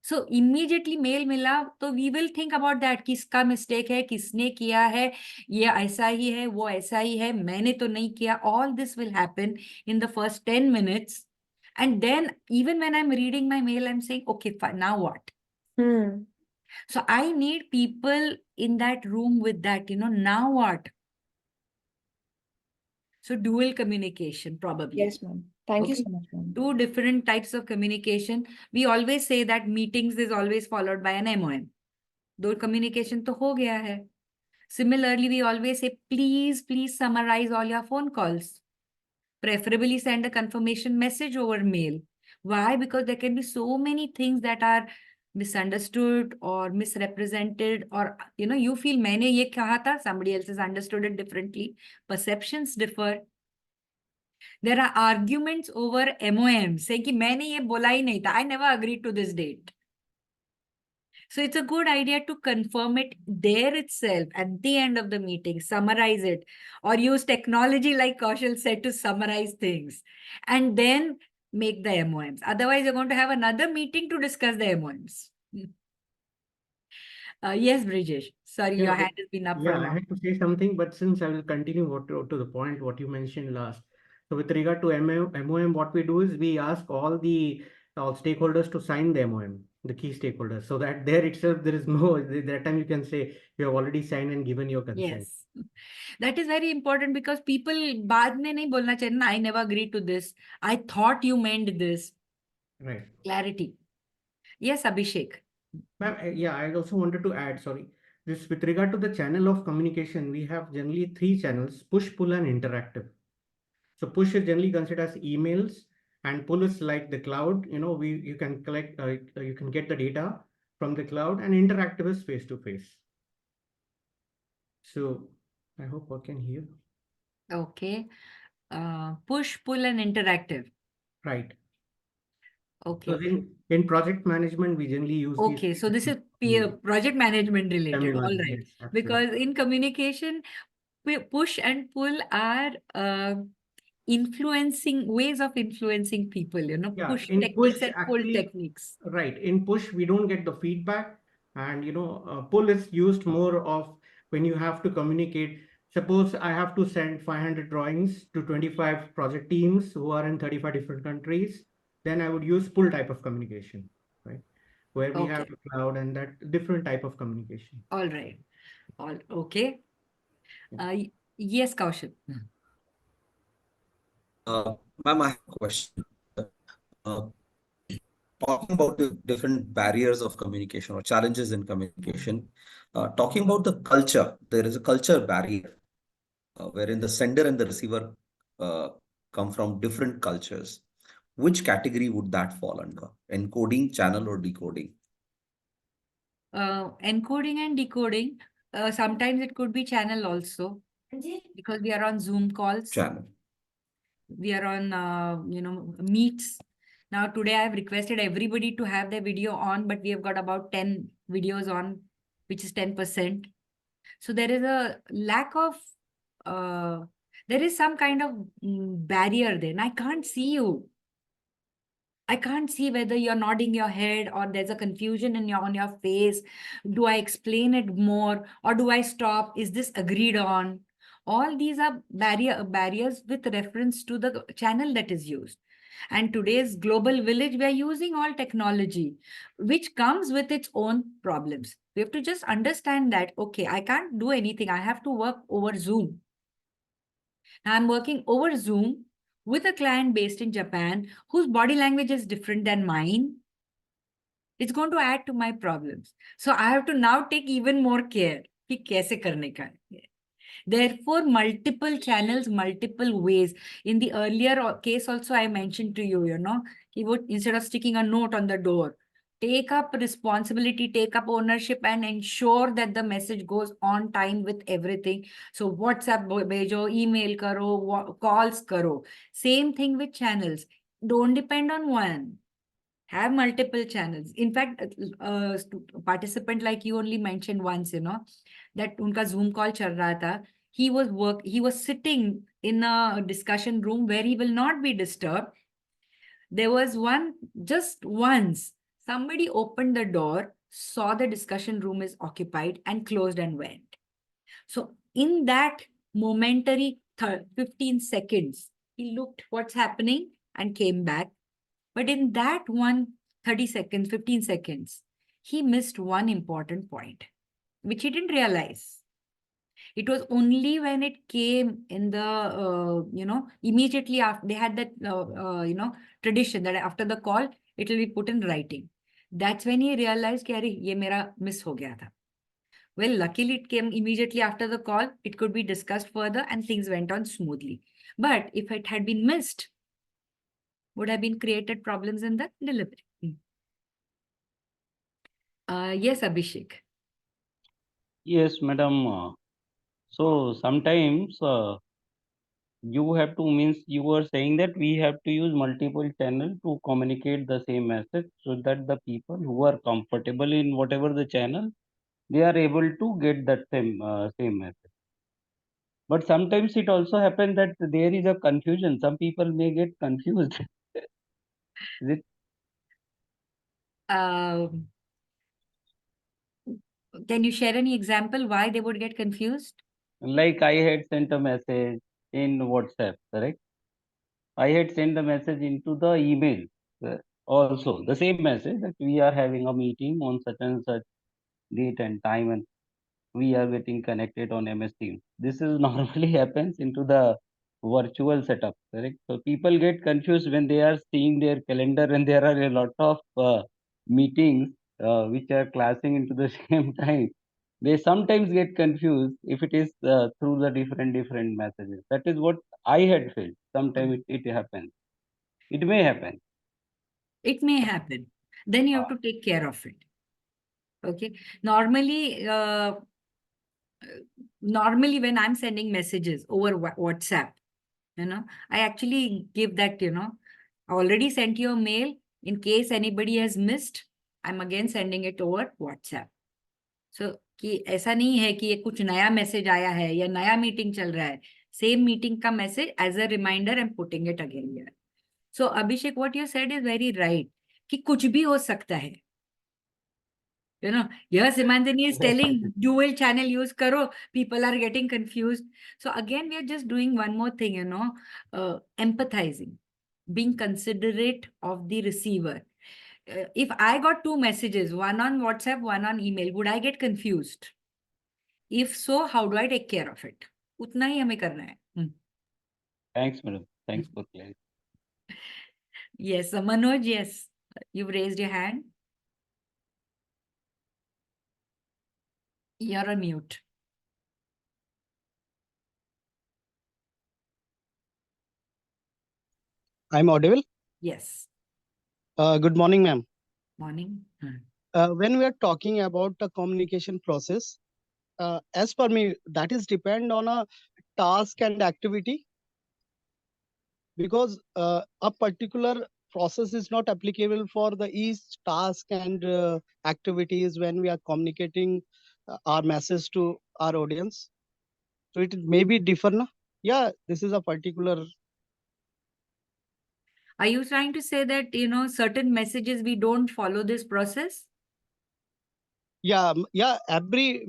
So immediately mail mila, तो we will think about that, किसका mistake है, किसने किया है, ये ऐसा ही है, वो ऐसा ही है, मैंने तो नहीं किया. All this will happen in the first 10 minutes. And then even when I'm reading my mail, I'm saying, okay, fine, now what? So I need people in that room with that, now what? So dual communication, probably. Yes, ma'am. Thank you Okay. so much, ma'am. Two different types of communication. We always say that meetings is always followed by an MOM. Though communication to ho gaya hai. Similarly, we always say, please summarize all your phone calls. Preferably send a confirmation message over mail. Why? Because there can be so many things that are misunderstood or misrepresented, or you feel मैंने ये कहा था, somebody else has understood it differently. Perceptions differ. There are arguments over MOM, saying कि मैंने ये बोला ही नहीं था. I never agreed to this date. So it's a good idea to confirm it there itself at the end of the meeting, summarize it, or use technology like Kaushal said to summarize things, and then make the MOMs. Otherwise, you're going to have another meeting to discuss the MOMs. Yes, Brijesh. Sorry, your hand has been up for Yeah, a I long had to say something, but since I will continue to the point what you mentioned last. So with regard to MOM, what we do is we ask all the stakeholders to sign the MOM, the key stakeholders, so that there itself there is no that time you can say you have already signed and given your consent. Yes. That is very important because people बाद में नहीं बोलना चाहिए ना, I never agreed to this. I thought you meant this. Right. Clarity. Yes, Abhishek. Ma'am, yeah, I also wanted to add, sorry, this with regard to the channel of communication, we have generally three channels: push, pull, and interactive. So push is generally considered as emails, and pull is like the cloud. You can collect, you can get the data from the cloud, and interactive is face to face. So I hope I can hear. Okay. Push, pull, and interactive. Right. Okay. So in project management, we generally use these. Okay, so this is project management related. All right. Yes, absolutely. Because in communication, push and pull are influencing ways of influencing people, Yeah, push in techniques push and pull actually, techniques. right. In push, we don't get the feedback, and pull is used more of when you have to communicate. Suppose I have to send 500 drawings to 25 project teams who are in 35 different countries, then I would use pull type of communication, right? Where we have Okay. the cloud and that different type of communication. All right. Okay. Yes, Kaushal. Ma'am, I have a question. Uh, Talking about the different barriers of communication or challenges in communication, talking about the culture, there is a culture barrier wherein the sender and the receiver uh, come from different cultures. Which category would that fall under? Encoding, channel, or decoding? Encoding and decoding. Sometimes it could be channel also because we are on Zoom calls. Channel. We are on, meets. Now, today I have requested everybody to have their video on, but we have got about 10 videos on, which is 10%. So there is a lack of, there is some kind of barrier then. I can't see you. I can't see whether you're nodding your head or there's a confusion on your face. Do I explain it more or do I stop? Is this agreed on? All these are barriers with reference to the channel that is used. And today's global village, we are using all technology, which comes with its own problems. We have to just understand that, okay, I can't do anything. I have to work over Zoom. Now I'm working over Zoom with a client based in Japan whose body language is different than mine. It's going to add to my problems. So I have to now take even more care कि कैसे करने का है. Therefore, multiple channels, multiple ways. In the earlier case also, I mentioned to you, he would, instead of sticking a note on the door, take up responsibility, take up ownership and ensure that the message goes on time with everything. So WhatsApp bhejo, email karo, calls karo. Same thing with channels. Don't depend on one. Have multiple channels. In fact, a participant like you only mentioned once, that unka Zoom call chal raha tha. He was sitting in a discussion room where he will not be disturbed. There was just once, somebody opened the door, saw the discussion room is occupied and closed and went. So in that momentary 15 seconds, he looked what's happening and came back. But in that 30 seconds, 15 seconds, he missed one important point, which he didn't realize. It was only when it came in the, immediately after, they had that, tradition that after the call, it will be put in writing. That's when he realized, कि अरे ये मेरा miss हो गया था. Well, luckily it came immediately after the call. It could be discussed further and things went on smoothly. But if it had been missed, would have been created problems in the delivery. Yes, Abhishek. Yes, madam. So sometimes you have to means you were saying that we have to use multiple channel to communicate the same message so that the people who are comfortable in whatever the channel, they are able to get that same message. But sometimes it also happens that there is a confusion. Some people may get confused. Is it? Can you share any example why they would get confused? Like I had sent a message in WhatsApp, correct? I had sent the message into the email also, the same message that we are having a meeting on such and such date and time and we are getting connected on MS Teams. This is normally happens into the virtual setup, correct? So people get confused when they are seeing their calendar and there are a lot of meetings which are clashing into the same time. They sometimes get confused if it is through the different messages. That is what I had felt. Sometimes it happens. It may happen. It may happen. Then you have to take care of it. Okay. Normally, when I'm sending messages over WhatsApp, I actually give that, I already sent you a mail. In case anybody has missed, I'm again sending it over WhatsApp. So कि ऐसा नहीं है कि ये कुछ नया message आया है या नया मीटिंग चल रहा है. सेम मीटिंग का message as a reminder I am putting it again here. So Abhishek what you said is very right कि कुछ भी हो सकता है. Here Simantini is telling dual channel use karo, people are getting confused. So again, we are just doing one more thing, empathizing, being considerate of the receiver. If I got two messages, one on WhatsApp, one on email, would I get confused? If so, how do I take care of it? उतना ही हमें करना है. Thanks, madam. Thanks for clarity. Yes, Manoj, yes. You've raised your hand. You're on mute. I'm audible? Yes. Good morning, ma'am. Morning. When we are talking about the communication process, as per me, that is depend on a task and activity, because a particular process is not applicable for the each task and activities when we are communicating our message to our audience. So it may be different. Yeah, this is a particular. Are you trying to say that, certain messages we don't follow this process? Yeah, every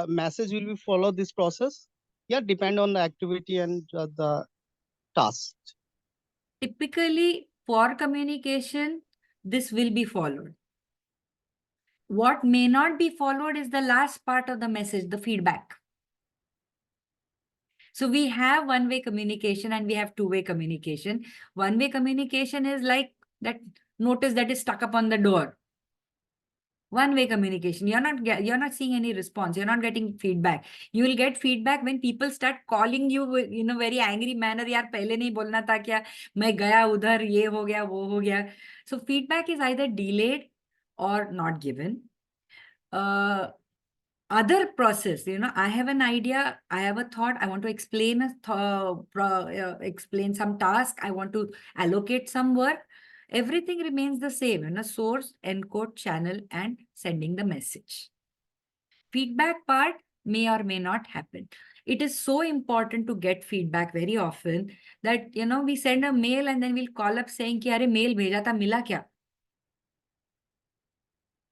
message will be follow this process. Yeah, depend on the activity and the task. Typically, for communication, this will be followed. What may not be followed is the last part of the message, the feedback. So we have one-way communication and we have two-way communication. One-way communication is like that notice that is stuck up on the door. One-way communication. You're not seeing any response. You're not getting feedback. You will get feedback when people start calling you in a very angry manner. यार पहले नहीं बोलना था क्या? मैं गया उधर ये हो गया वो हो गया. So feedback is either delayed or not given. Other process, I have an idea, I have a thought, I want to explain explain some task, I want to allocate some work. Everything remains the same, source, encode, channel, and sending the message. Feedback part may or may not happen. It is so important to get feedback very often that, we send a mail and then we'll call up saying कि अरे mail भेजा था मिला क्या?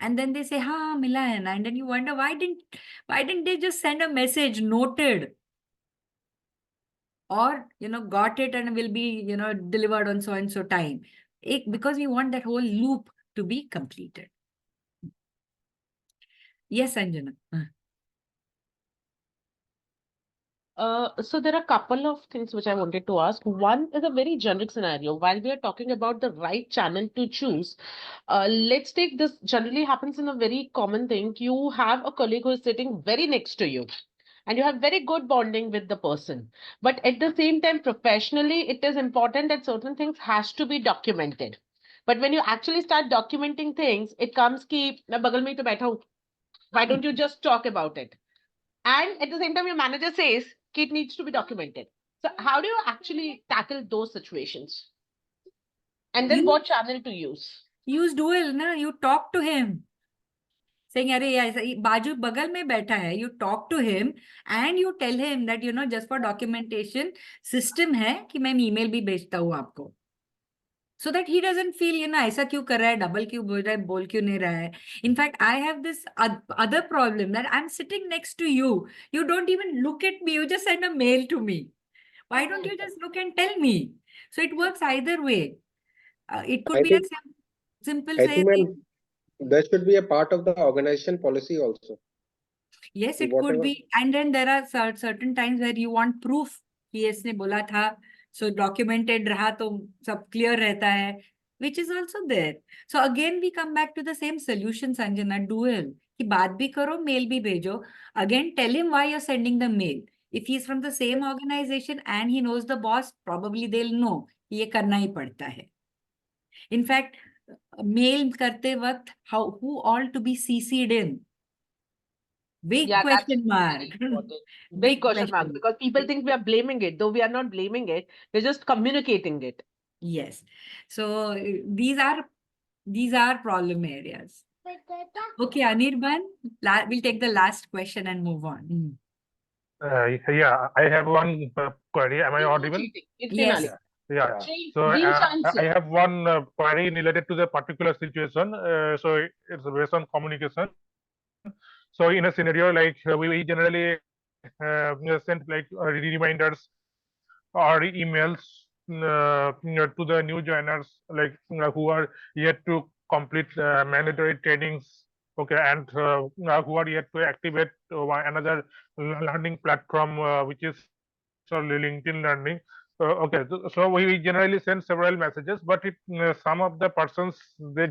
And then they say, "Ha, mila hai na." And then you wonder why didn't they just send a message noted? Or, got it and will be, delivered on so and so time. Because we want that whole loop to be completed. Yes, Anjana. So there are a couple of things which I wanted to ask. One is a very generic scenario. While we are talking about the right channel to choose, let's take this generally happens in a very common thing. You have a colleague who is sitting very next to you and you have very good bonding with the person. But at the same time, professionally, it is important that certain things has to be documented. But when you actually start documenting things, it comes ki, "Main bagal mein hi to baitha hu." Why don't you just talk about it? And at the same time, your manager says it needs to be documented. So how do you actually tackle those situations? And then what channel to use? Use dual, na? You talk to him. Saying, "Arey, ऐसा बाजू बगल में बैठा है." You talk to him and you tell him that, just for documentation, system है कि मैं email भी भेजता हूँ आपको. So that he doesn't feel, ऐसा क्यों कर रहा है, double क्यों बोल रहा है, बोल क्यों नहीं रहा है. In fact, I have this other problem that I'm sitting next to you. You don't even look at me. You just send a mail to me. Why don't you just look and tell me? So it works either way. It could I be think, a simple I say. think, ma'am, that should be a part of the organization policy also. Yes, it Whatever. could be. And then there are certain times where you want proof कि इसने बोला था, so documented रहा तो सब clear रहता है, which is also there. So again we come back to the same solution, Sanjana, dual. कि बात भी करो, mail भी भेजो. Again, tell him why you're sending the mail. If he's from the same organization and he knows the boss, probably they'll know कि ये करना ही पड़ता है. In fact, mail करते वक्त, who all to be CC'd in? Big Yeah, that's question mark. very important. Big question mark, because people think we are blaming it, though we are not blaming it. We're just communicating it. Yes. So these are problem areas. Okay, Anirban, we'll take the last question and move on. Yeah, I have one query. Am I audible? Yes. Yeah. So I have one query related to the particular situation. So it's based on communication. So in a scenario like we generally send like reminders or emails to the new joiners like who are yet to complete mandatory trainings, okay, and who are yet to activate another learning platform which is LinkedIn Learning. Okay, so we generally send several messages, but some of the persons they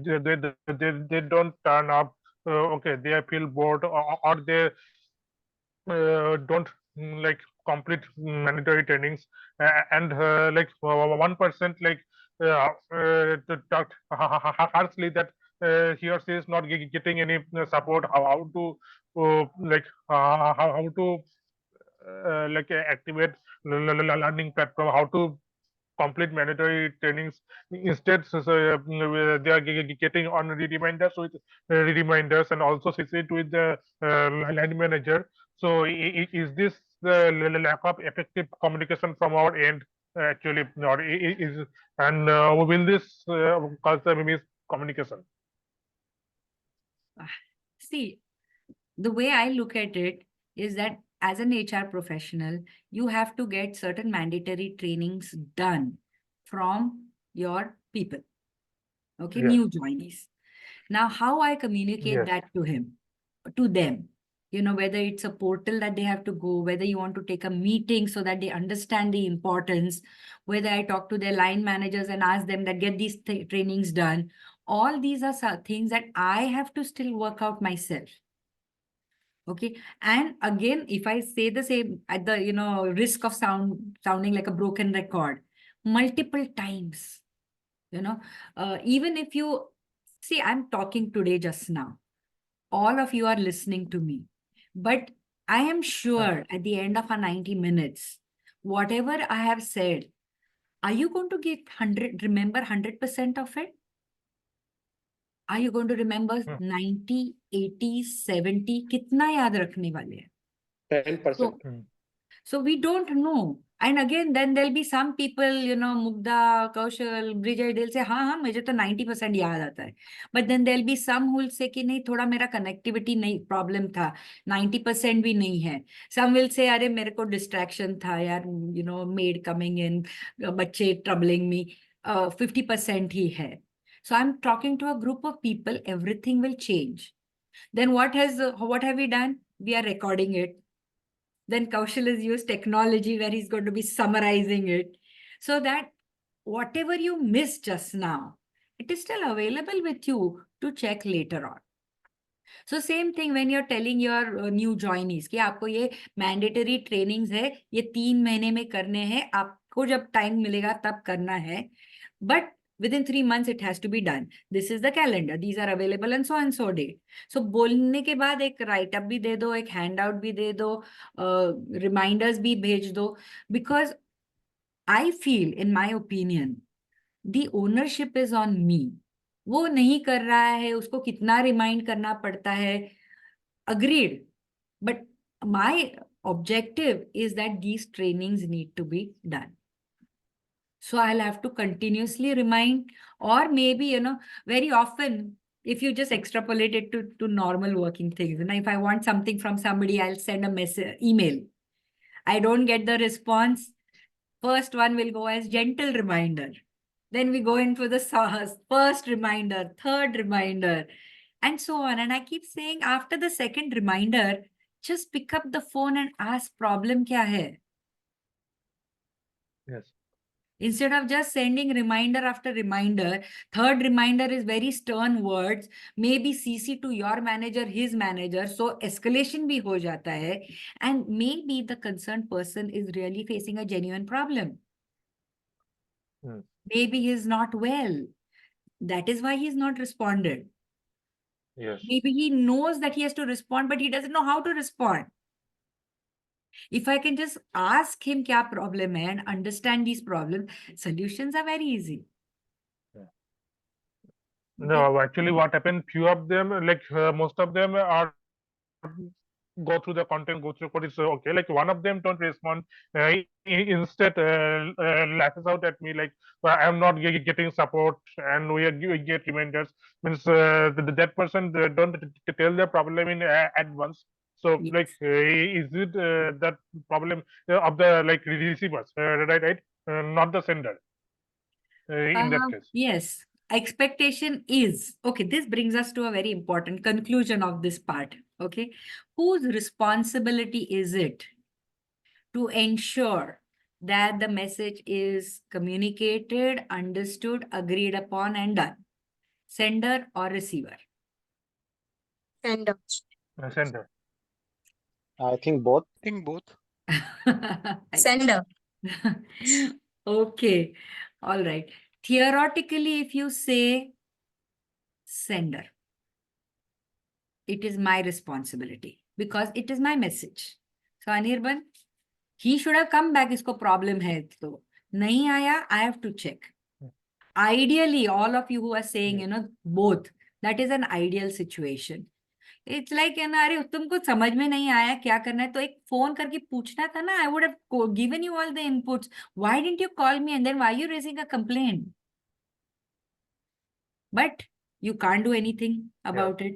don't turn up. Okay, they feel bored, or they don't like complete mandatory trainings, and like 1% like talked harshly that he or she is not getting any support, how to like how to like activate learning platform, how to complete mandatory trainings. Instead, they are getting on reminders with reminders and also CC with the line manager. So is this the lack of effective communication from our end? actually not is, and will this culture means communication? See, the way I look at it is that as an HR professional, you have to get certain mandatory trainings done from your people. Okay, Yes. new joinees. Now, how I communicate Yes. that to them, whether it's a portal that they have to go, whether you want to take a meeting so that they understand the importance, whether I talk to their line managers and ask them that get these trainings done. All these are things that I have to still work out myself. Okay. And again, if I say the same at the, risk of sounding like a broken record, multiple times, even if you see, I'm talking today just now, all of you are listening to me, but I am sure at the end of our 90 minutes, whatever I have said, are you going to remember 100% of it? Are you going to remember 90, 80, 70? Kitna yaad rakhne wale hai? 10%. So we don't know. And again, then there'll be some people, Mugdha, Kaushal, Bridget, they'll say, हाँ, मुझे तो 90% याद आता है. But then there'll be some who'll say कि नहीं, थोड़ा मेरा connectivity नहीं problem था, 90% भी नहीं है. Some will say, अरे मेरे को distraction था यार, maid coming in, बच्चे troubling me, 50% ही है. So I'm talking to a group of people, everything will change. Then what have we done? We are recording it. Then Kaushal has used technology where he's going to be summarizing it so that whatever you missed just now, it is still available with you to check later on. So same thing when you're telling your new joinees कि आपको ये mandatory trainings है, ये 3 महीने में करने हैं, आपको जब time मिलेगा तब करना है. But within 3 months, it has to be done. This is the calendar. These are available on so and so date. So बोलने के बाद एक write up भी दे दो, एक handout भी दे दो, reminders भी भेज दो. Because I feel, in my opinion, the ownership is on me. वो नहीं कर रहा है, उसको कितना remind करना पड़ता है. Agreed. But my objective is that these trainings need to be done. So I'll have to continuously remind, or maybe, very often, if you just extrapolate it to normal working things, and if I want something from somebody, I'll send a email. I don't get the response. First one will go as gentle reminder. Then we go in for the first reminder, third reminder, and so on. And I keep saying after the second reminder, just pick up the phone and ask problem kya hai? Yes. Instead of just sending reminder after reminder, third reminder is very stern words, maybe CC to your manager, his manager, so escalation bhi ho jata hai, and maybe the concerned person is really facing a genuine problem. Maybe he's not well. That is why he's not responded. Yes. Maybe he knows that he has to respond, but he doesn't know how to respond. If I can just ask him kya problem hai and understand these problems, solutions are very easy. No, actually, what happened? Few of them, like most of them, are go through the content, go through code is okay. Like one of them don't respond. Instead, lashes out at me like, well, I'm not getting support, and we get reminders. Means that person don't tell the problem in advance. So like, is it that problem of the like receivers, right? Not the sender. In that case. Yes. Expectation is, okay, this brings us to a very important conclusion of this part. Okay. Whose responsibility is it to ensure that the message is communicated, understood, agreed upon, and done? Sender or receiver? Sender. Sender. I think both. Sender. Okay. All right. Theoretically, if you say sender, it is my responsibility because it is my message. So Anirban, he should have come back. Isko problem hai to nahi aaya. I have to check. Ideally, all of you who are saying, both, that is an ideal situation. It's like अरे तुमको समझ में नहीं आया क्या करना है तो एक फोन करके पूछना था ना. I would have given you all the inputs. Why didn't you call me and then why you raising a complaint? But you can't do anything about it.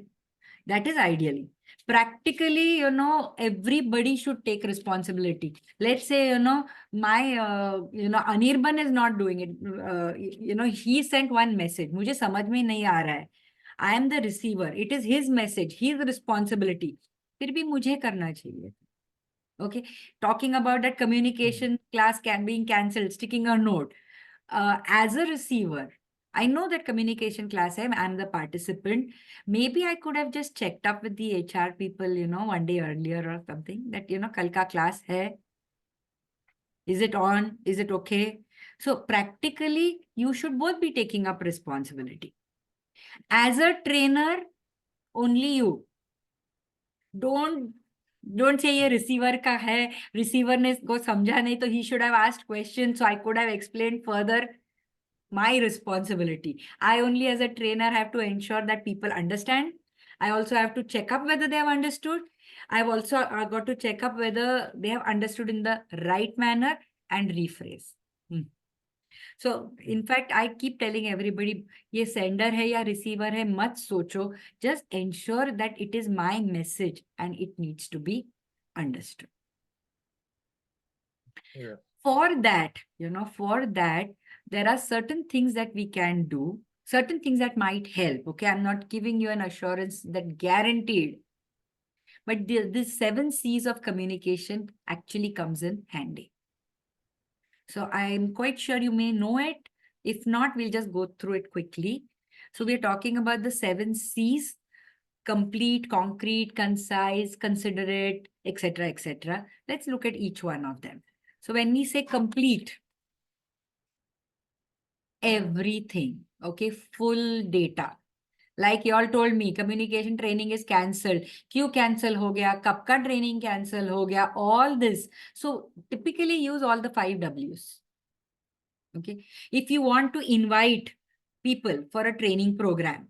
That is ideally. Practically, everybody should take responsibility. Let's say, my, Anirban is not doing it. He sent one message. मुझे समझ में नहीं आ रहा है. I am the receiver. It is his message. His responsibility. फिर भी मुझे करना चाहिए. Okay. Talking about that communication class being cancelled, sticking a note. As a receiver, I know that communication class, I'm the participant. Maybe I could have just checked up with the HR people, one day earlier or something that, kal ka class hai. Is it on? Is it okay? So practically, you should both be taking up responsibility. As a trainer, only you. Don't say ये receiver का है, receiver ने को समझा नहीं तो he should have asked questions so I could have explained further. My responsibility. I only as a trainer have to ensure that people understand. I also have to check up whether they have understood. I've also got to check up whether they have understood in the right manner and rephrase. So in fact, I keep telling everybody, ये sender है या receiver है, मत सोचो. Just ensure that it is my message and it needs to be understood. Yeah. For that, there are certain things that we can do, certain things that might help. Okay, I'm not giving you an assurance that guaranteed, but this 7 C's of communication actually comes in handy. So I'm quite sure you may know it. If not, we'll just go through it quickly. So we're talking about the 7 C's: complete, concrete, concise, considerate, etc., etc. Let's look at each one of them. So when we say complete, everything, okay, full data. Like you all told me, communication training is cancelled. Kyun cancel ho gaya? Kab ka training cancel ho gaya? All this. So typically use all the 5 W's. Okay. If you want to invite people for a training program,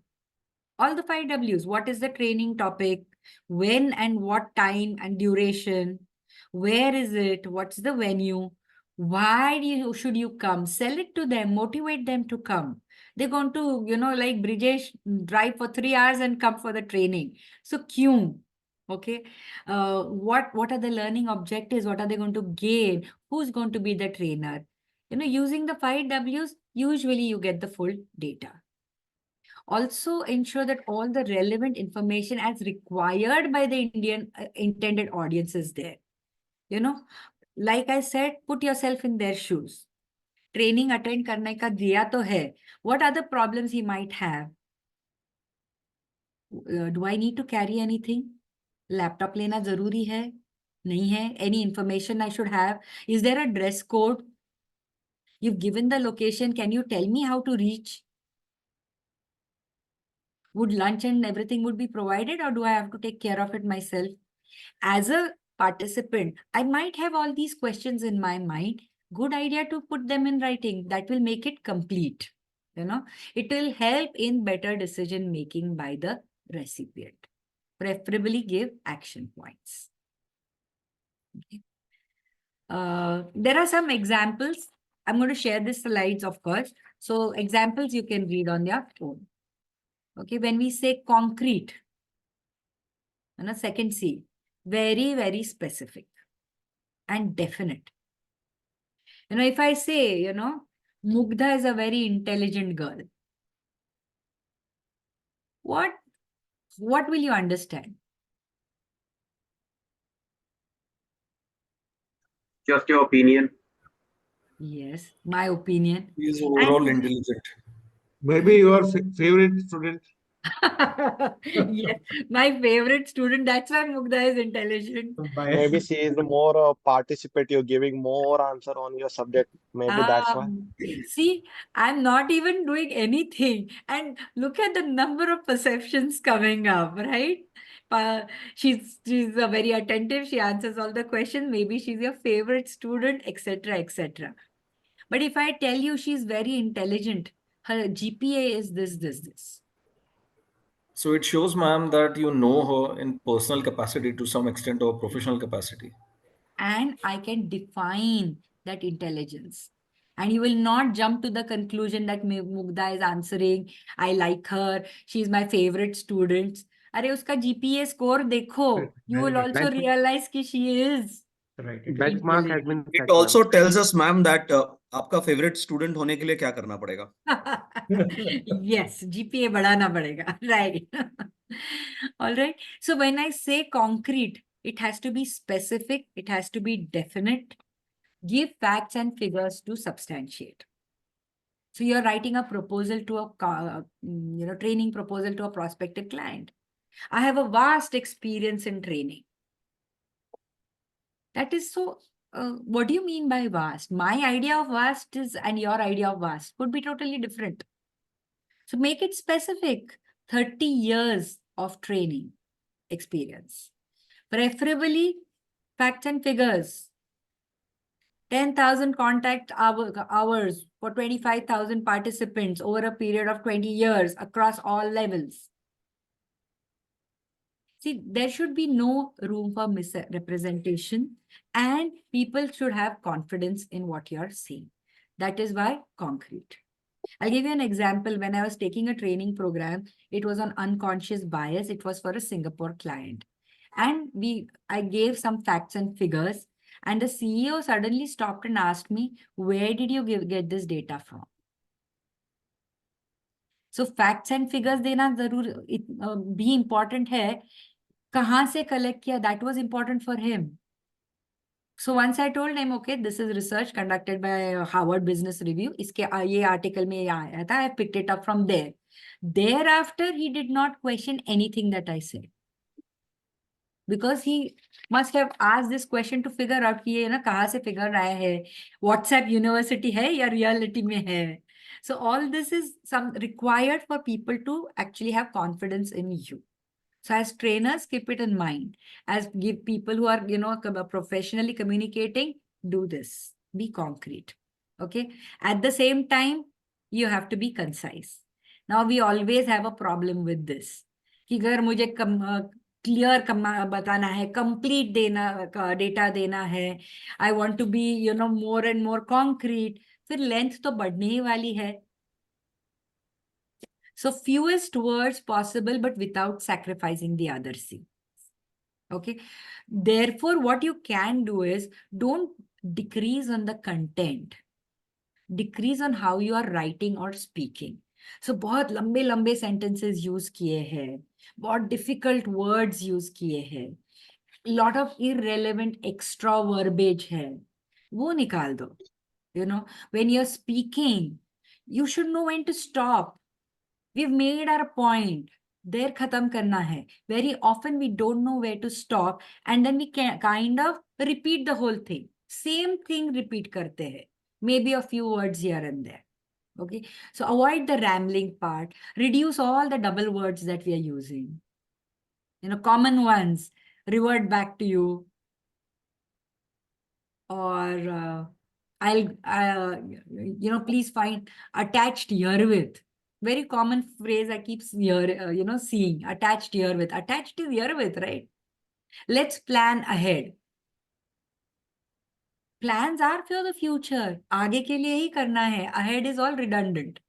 all the 5 W's. What is the training topic? When and what time and duration? Where is it? What's the venue? Why should you come? Sell it to them, motivate them to come. They're going to, like Brijesh, drive for 3 hours and come for the training. So, kyun? Okay. What are the learning objectives? What are they going to gain? Who's going to be the trainer? Using the 5 W's, usually you get the full data. Also ensure that all the relevant information as required by the Indian intended audience is there. Like I said, put yourself in their shoes. Training attend karne ka diya to hai. What are the problems he might have? Do I need to carry anything? Laptop lena zaruri hai? Nahi hai? Any information I should have? Is there a dress code? You've given the location. Can you tell me how to reach? Would lunch and everything would be provided, or do I have to take care of it myself? As a participant, I might have all these questions in my mind. Good idea to put them in writing. That will make it complete. It will help in better decision making by the recipient. Preferably give action points. Okay. There are some examples. I'm going to share the slides, of course. So examples you can read on your phone. Okay, when we say concrete, second C, very, very specific and definite. If I say, Mugdha is a very intelligent girl, what will you understand? Just your opinion. Yes, my opinion. He is overall intelligent. Maybe your favorite student. Yes, my favorite student. That's why Mugdha is intelligent. Maybe she is more participative, giving more answer on your subject. Maybe that's why. See, I'm not even doing anything. And look at the number of perceptions coming up, right? She's very attentive. She answers all the questions. Maybe she's your favorite student, etc., etc. But if I tell you she's very intelligent, her GPA is this. So it shows, ma'am, that you know her in personal capacity to some extent or professional capacity. And I can define that intelligence. And you will not jump to the conclusion that Mugdha is answering, I like her, she's my favorite student. अरे उसका GPA score देखो. You will also realize कि she is Benchmark has been It set, also ma'am. tells us, ma'am, that आपका favorite student होने के लिए क्या करना पड़ेगा? Yes, GPA बढ़ाना पड़ेगा. Right. All right. So when I say concrete, it has to be specific, it has to be definite. Give facts and figures to substantiate. So you're writing a proposal to a training proposal to a prospective client. I have a vast experience in training. That is so, what do you mean by vast? My idea of vast is, and your idea of vast could be totally different. So make it specific. 30 years of training experience. Preferably facts and figures. 10,000 contact hours for 25,000 participants over a period of 20 years across all levels. See, there should be no room for misrepresentation, and people should have confidence in what you're saying. That is why concrete. I'll give you an example. When I was taking a training program, it was on unconscious bias. It was for a Singapore client. And I gave some facts and figures. And the CEO suddenly stopped and asked me, where did you get this data from? So facts and figures देना जरूर भी important है. कहाँ से collect किया? That was important for him. So once I told him, okay, this is research conducted by Harvard Business Review. इसके ये article में ये आया था. I picked it up from there. Thereafter, he did not question anything that I said. Because he must have asked this question to figure out कि ये ना कहाँ से figure आया है, WhatsApp University है या reality में है. So all this is some required for people to actually have confidence in you. So as trainers, keep it in mind. As give people who are, professionally communicating, do this. Be concrete. Okay. At the same time, you have to be concise. Now we always have a problem with this. कि अगर मुझे clear बताना है, complete data देना है, I want to be, more and more concrete, फिर length तो बढ़ने ही वाली है. So fewest words possible, but without sacrificing the other thing. Okay. Therefore, what you can do is don't decrease on the content. Decrease on how you are writing or speaking. So बहुत लंबे sentences use किए हैं, बहुत difficult words use किए हैं, lot of irrelevant extra verbiage है, वो निकाल दो. When you're speaking, you should know when to stop. We've made our point. There khatam karna hai. Very often we don't know where to stop, and then we can kind of repeat the whole thing. Same thing repeat karte hai. Maybe a few words here and there. Okay. So avoid the rambling part. Reduce all the double words that we are using. Common ones. Revert back to you. Or please find attached here with. Very common phrase I keep seeing. Attached here with. Attached is here with, right? Let's plan ahead. Plans are for the future. आगे के लिए ही करना है. Ahead is all redundant.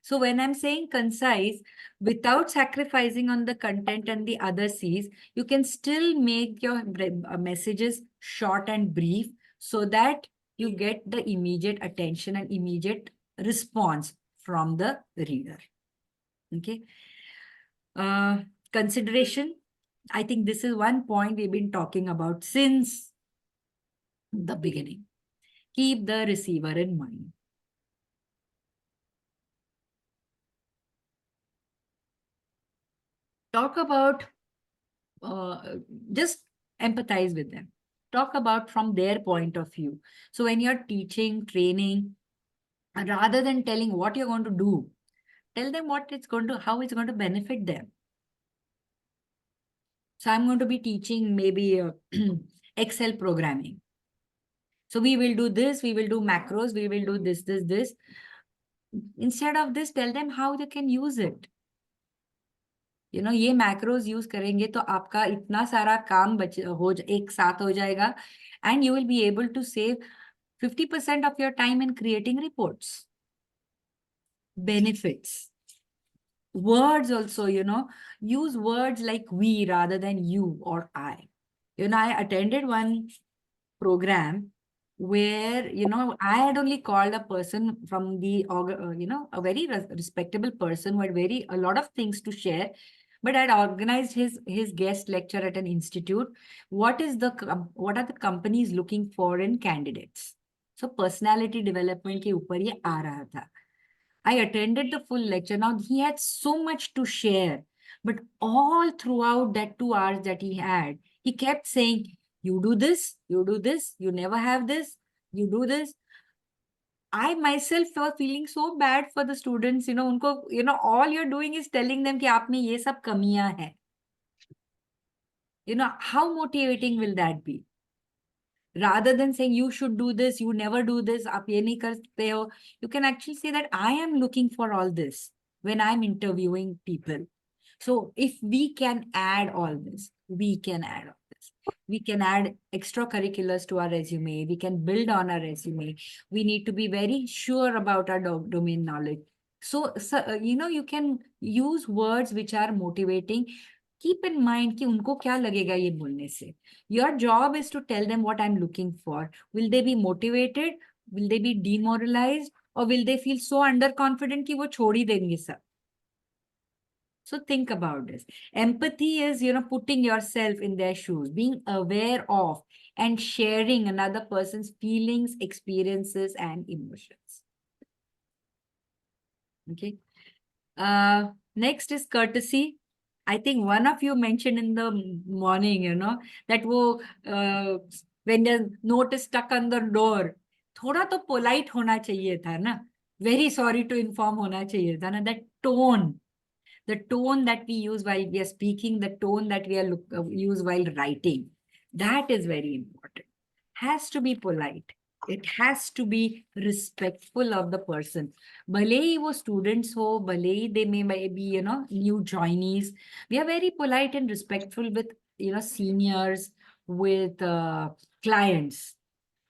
So when I'm saying concise, without sacrificing on the content and the other C's, you can still make your messages short and brief so that you get the immediate attention and immediate response from the reader. Okay. Consideration. I think this is one point we've been talking about since the beginning. Keep the receiver in mind. Talk about, just empathize with them. Talk about from their point of view. So when you're teaching, training, rather than telling what you're going to do, tell them how it's going to benefit them. So I'm going to be teaching maybe Excel programming. So we will do this, we will do macros, we will do this. Instead of this, tell them how they can use it. ये macros use करेंगे तो आपका इतना सारा काम एक साथ हो जाएगा, and you will be able to save 50% of your time in creating reports. Benefits. Words also, use words like we rather than you or I. I attended one program where, I had only called a person from the, a very respectable person who had a lot of things to share, but I'd organized his guest lecture at an institute. What are the companies looking for in candidates? So personality development ke upar ye aa raha tha. I attended the full lecture. Now he had so much to share, but all throughout that 2 hours that he had, he kept saying, you do this, you never have this, you do this. I myself was feeling so bad for the students, unko, all you're doing is telling them कि आप में ये सब कमियां हैं. How motivating will that be? Rather than saying you should do this, you never do this, आप ये नहीं करते हो, you can actually say that I am looking for all this when I'm interviewing people. So if we can add all this, we can add all this. We can add extracurriculars to our resume. We can build on our resume. We need to be very sure about our domain knowledge. So you can use words which are motivating. Keep in mind कि उनको क्या लगेगा ये बोलने से. Your job is to tell them what I'm looking for. Will they be motivated? Will they be demoralized? Or will they feel so underconfident कि वो छोड़ ही देंगे सब? So think about this. Empathy is, putting yourself in their shoes, being aware of and sharing another person's feelings, experiences, and emotions. Okay. Next is courtesy. I think one of you mentioned in the morning, that when the note is stuck on the door, थोड़ा तो polite होना चाहिए था ना. Very sorry to inform होना चाहिए था ना. That tone. The tone that we use while we are speaking, the tone that we use while writing, that is very important. Has to be polite. It has to be respectful of the person. Bhale hi wo students ho, bhale hi they may be, new joinees. We are very polite and respectful with, seniors, with clients.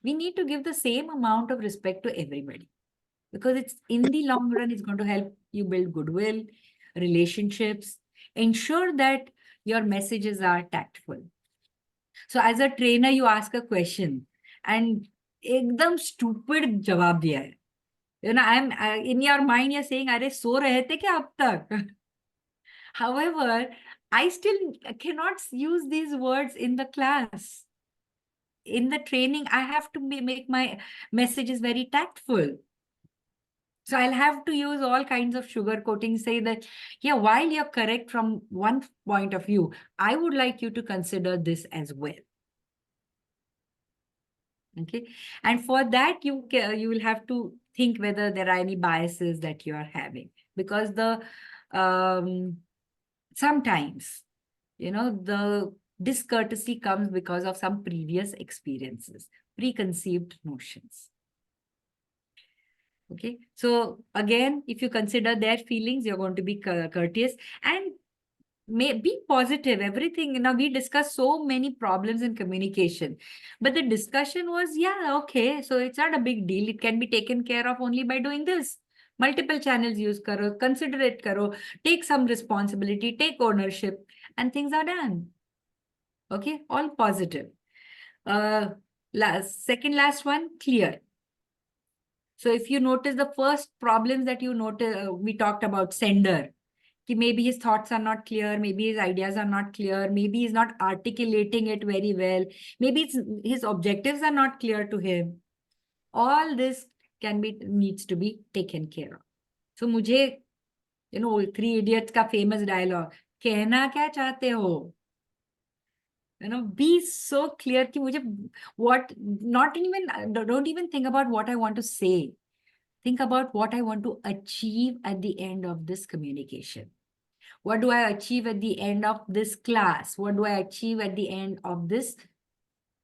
We need to give the same amount of respect to everybody. Because it's in the long run, it's going to help you build goodwill, relationships, ensure that your messages are tactful. So as a trainer, you ask a question and एकदम stupid जवाब दिया है. I'm in your mind, you're saying, अरे सो रहे थे क्या अब तक? However, I still cannot use these words in the class. In the training, I have to make my messages very tactful. So I'll have to use all kinds of sugarcoating, say that, yeah, while you're correct from one point of view, I would like you to consider this as well. Okay. And for that, you will have to think whether there are any biases that you are having, because sometimes, the discourtesy comes because of some previous experiences, preconceived notions. Okay, so again, if you consider their feelings, you're going to be courteous and be positive. Everything, we discussed so many problems in communication, but the discussion was, yeah, okay, so it's not a big deal. It can be taken care of only by doing this. Multiple channels use karo, consider it karo, take some responsibility, take ownership, and things are done. Okay, all positive. Second last one, clear. So if you notice the first problems that you notice, we talked about sender. Maybe his thoughts are not clear, maybe his ideas are not clear, maybe he's not articulating it very well, maybe his objectives are not clear to him. All this needs to be taken care of. So mujhe, 3 Idiots ka famous dialogue, कहना क्या चाहते हो? Be so clear ki mujhe don't even think about what I want to say. Think about what I want to achieve at the end of this communication. What do I achieve at the end of this class? What do I achieve at the end of this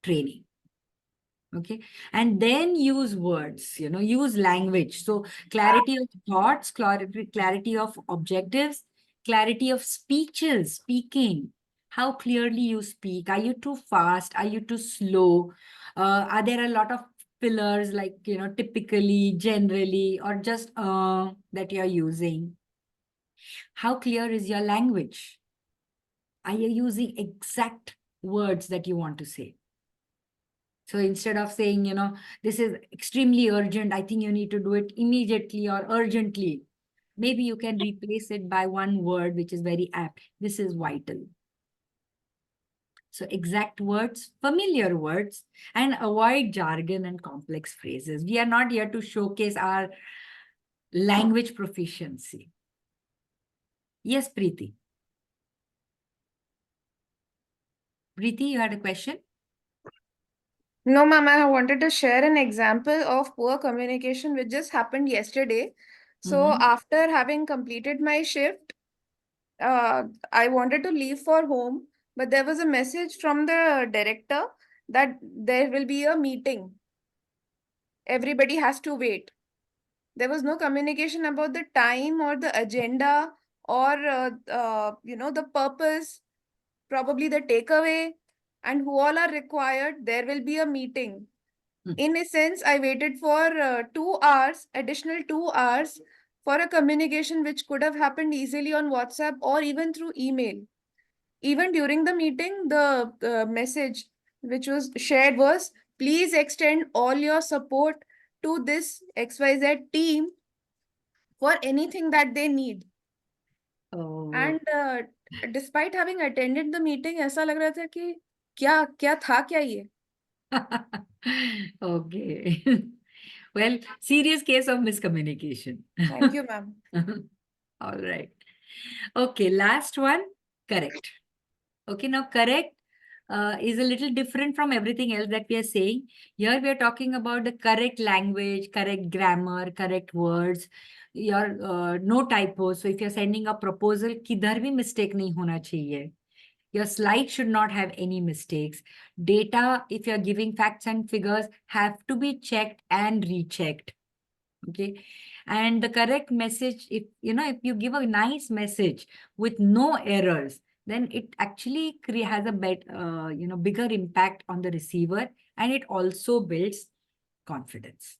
training? Okay. And then use words, use language. So clarity of thoughts, clarity of objectives, clarity of speaking. How clearly you speak. Are you too fast? Are you too slow? Are there a lot of fillers like, typically, generally, or just that you're using? How clear is your language? Are you using exact words that you want to say? So instead of saying, this is extremely urgent, I think you need to do it immediately or urgently, maybe you can replace it by one word which is very apt. This is vital. So exact words, familiar words, and avoid jargon and complex phrases. We are not here to showcase our language proficiency. Yes, Preeti. Preeti, you had a question? No, ma'am, I wanted to share an example of poor communication which just happened yesterday. So after having completed my shift, I wanted to leave for home, but there was a message from the director that there will be a meeting. Everybody has to wait. There was no communication about the time or the agenda or the purpose, probably the takeaway, and who all are required. There will be a meeting. In a sense, I waited for 2 hours, additional 2 hours, for a communication which could have happened easily on WhatsApp or even through email. Even during the meeting, the message which was shared was, please extend all your support to this XYZ team for anything that they need. Oh. And despite having attended the meeting, ऐसा लग रहा था कि क्या क्या था क्या ये? Okay. Well, serious case of miscommunication. Thank you, ma'am. All right. Okay, last one, correct. Okay, now correct is a little different from everything else that we are saying. Here we are talking about the correct language, correct grammar, correct words, your no typos. So if you're sending a proposal, kidhar bhi mistake nahi hona chahiye. Your slide should not have any mistakes. Data, if you're giving facts and figures, have to be checked and rechecked. Okay. And the correct message, if you give a nice message with no errors, then it actually has a bigger impact on the receiver, and it also builds confidence.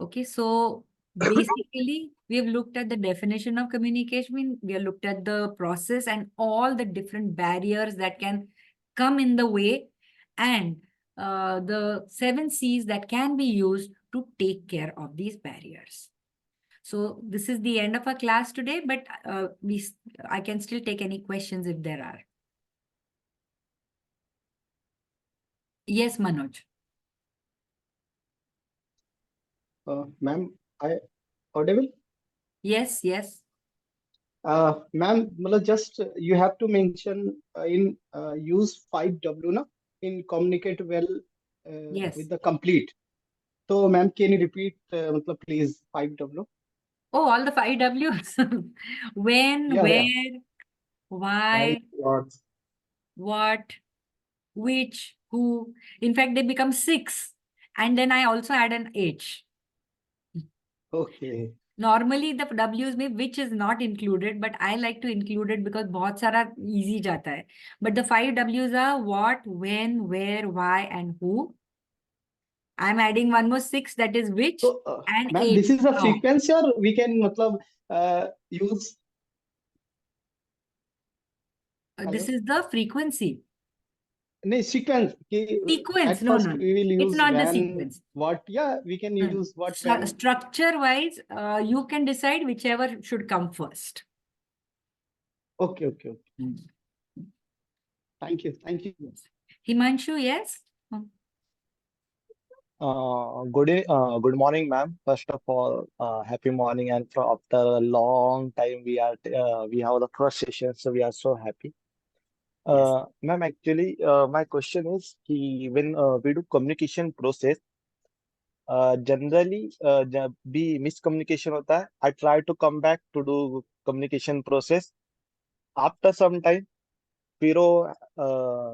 Okay, so basically, we have looked at the definition of communication. We have looked at the process and all the different barriers that can come in the way, and the 7 C's that can be used to take care of these barriers. So this is the end of our class today, but I can still take any questions if there are. Yes, Manoj. Ma'am, I audible? Yes, yes. Ma'am, just you have to mention in use 5W na in communicate well Yes. with the complete. So, ma'am, can you repeat, please, 5W? Oh, all the 5 Ws. When, Yeah, where, yeah. why, What? what, which, who. In fact, they become 6. And then I also add an H. Okay. Normally, the W's में which is not included, but I like to include it because बहुत सारा easy जाता है. But the 5 W's are what, when, where, why, and who. I'm adding one more 6, that is which, So, and ma'am, 8. this is a How. frequency or we can use. This Hello? is the frequency. No, sequence. Sequence, At no. first, we will It's use not the when, sequence. what. Yeah, we can use what, when. Structure-wise, you can decide whichever should come first. Okay, okay, okay. Thank you. Thank you. Himanshu, yes? Good morning, ma'am. First of all, happy morning, and after a long time, we have the first session, so we are so happy. Ma'am, actually, my question is, when we do communication process, generally, जब भी miscommunication होता है, I try to come back to do communication process. After some time, फिर वो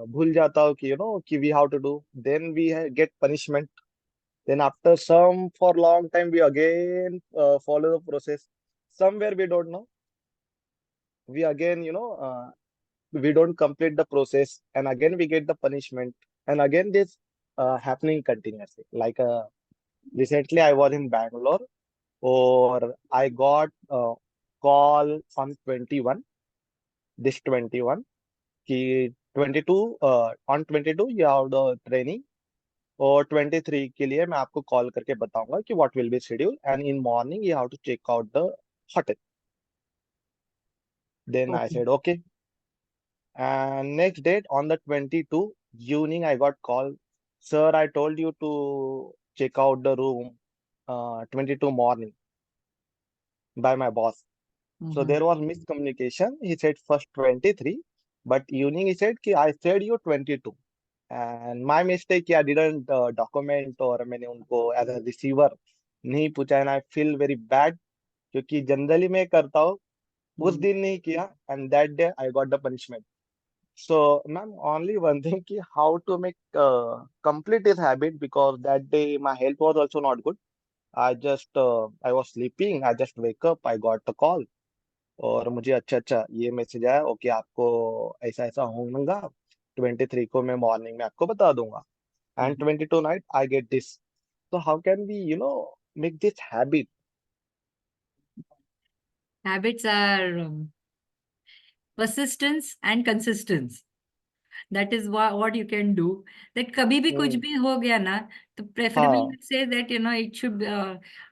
भूल जाता हूँ कि कि we have to do. Then we get punishment. Then after some for long time we again follow the process. somewhere we don't know. We again, we don't complete the process, and again we get the punishment, and again this happening continuously. Like recently, I was in Bangalore, or I got a call on 21, this 21, कि 22 on 22 you have the training, और 23 के लिए मैं आपको call करके बताऊंगा कि what will be schedule, and in morning you have to check out the hotel. Then I said okay, and next date on the 22 evening I got call, sir, I told you to check out the room 22 morning by my boss. So there was miscommunication. He said first 23, but evening he said कि I said you 22. And my mistake, I didn't document, और मैंने उनको as a receiver नहीं पूछा, and I feel very bad क्योंकि generally मैं करता हूँ, उस दिन नहीं किया, and that day I got the punishment. So ma'am, only one thing कि how to make complete this habit, because that day my health was also not good. I was sleeping, I just wake up, I got the call, और मुझे अच्छा ये message आया, okay आपको ऐसा ऐसा होगा, 23 को मैं मॉर्निंग में आपको बता दूंगा, and 22 night I get this. So how can we make this habit? Habits are persistence and consistency. That is what you can do. That kabhi bhi kuch bhi ho gaya na, to preferably हाँ. say that it should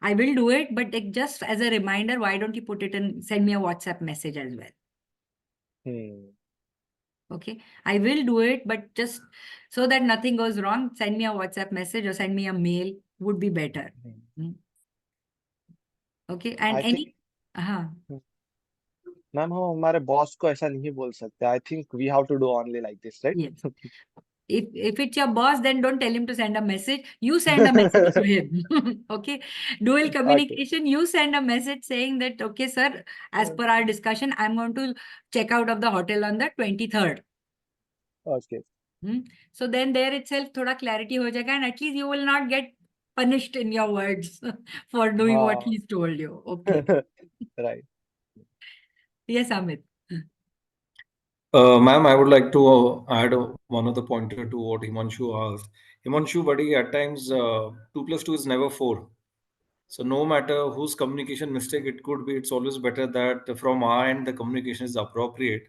I will do it, but just as a reminder, why don't you put it and send me a WhatsApp message as well. Okay, I will do it, but just so that nothing goes wrong, send me a WhatsApp message or send me a mail would be better. Okay, and I think हाँ. Ma'am हम हमारे boss को ऐसा नहीं बोल सकते. I think we have to do only like this, right? Yes. If it's your boss, then don't tell him to send a message. You send a message to him. Okay. Dual communication. You send a message saying that, okay, sir, as per our discussion, I'm going to check out of the hotel on the 23rd. Okay. So then there itself thoda clarity ho jayega, and at least you will not get punished in your words for doing what he's told you. Okay. Right. Yes, Amit. Ma'am, I would like to add one other pointer to what Himanshu asked. Himanshu, buddy, at times 2 plus 2 is never 4. So no matter whose communication mistake it could be, it's always better that from our end the communication is appropriate.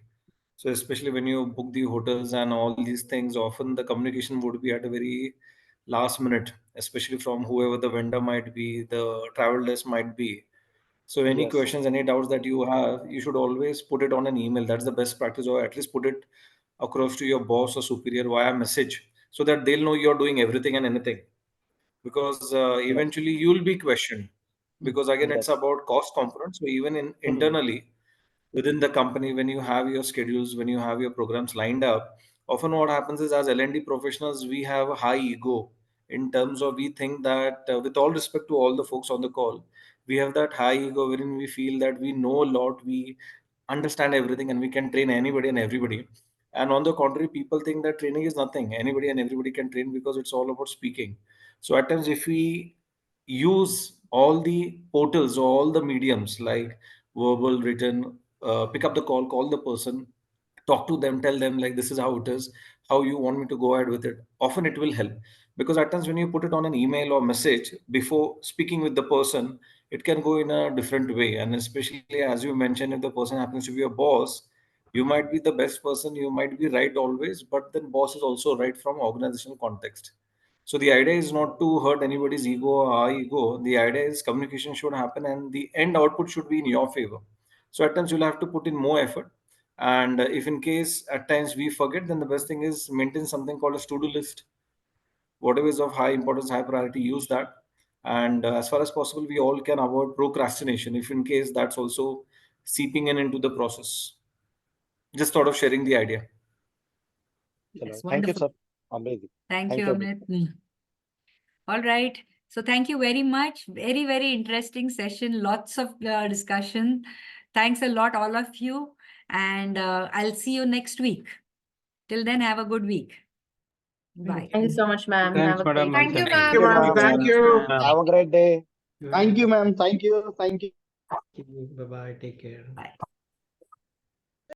So especially when you book the hotels and all these things, often the communication would be at a very last minute, especially from whoever the vendor might be, the travel desk might be. So any Yes. questions, any doubts that you have, you should always put it on an email. That's the best practice, or at least put it across to your boss or superior via message, so that they'll know you're doing everything and anything. Because eventually you'll be questioned. Because again, it's Yes. about cost component. So even internally within the company, when you have your schedules, when you have your programs lined up, often what happens is, as L&D professionals, we have a high ego in terms of, we think that with all respect to all the folks on the call, we have that high ego wherein we feel that we know a lot, we understand everything, and we can train anybody and everybody. And on the contrary, people think that training is nothing, anybody and everybody can train, because it's all about speaking. So at times, if we use all the portals or all the mediums like verbal, written, pick up the call the person, talk to them, tell them like this is how it is, how you want me to go ahead with it. Often it will help, because at times when you put it on an email or message before speaking with the person, it can go in a different way. And especially as you mentioned, if the person happens to be a boss, you might be the best person, you might be right always, but then boss is also right from organizational context. So the idea is not to hurt anybody's ego or our ego. The idea is communication should happen and the end output should be in your favor. So at times you'll have to put in more effort. And if in case at times we forget, then the best thing is maintain something called a to-do list. Whatever is of high importance, high priority, use that. And as far as possible, we all can avoid procrastination if in case that's also seeping in into the process. Just thought of sharing the idea. Yes, Thank you, wonderful. sir. Amazing. Thank Thank you, you. Amit. All right. So thank you very much. Very, very interesting session. Lots of discussion. Thanks a lot, all of you. And I'll see you next week. Till then, have a good week. Bye. Thank you so much, ma'am. Thanks, Have a great madam. day. Thank you, Thank ma'am. you, ma'am. Thank you. Have a great day. Thank you, ma'am. Thank you. Thank you. Bye bye. Take care. Bye.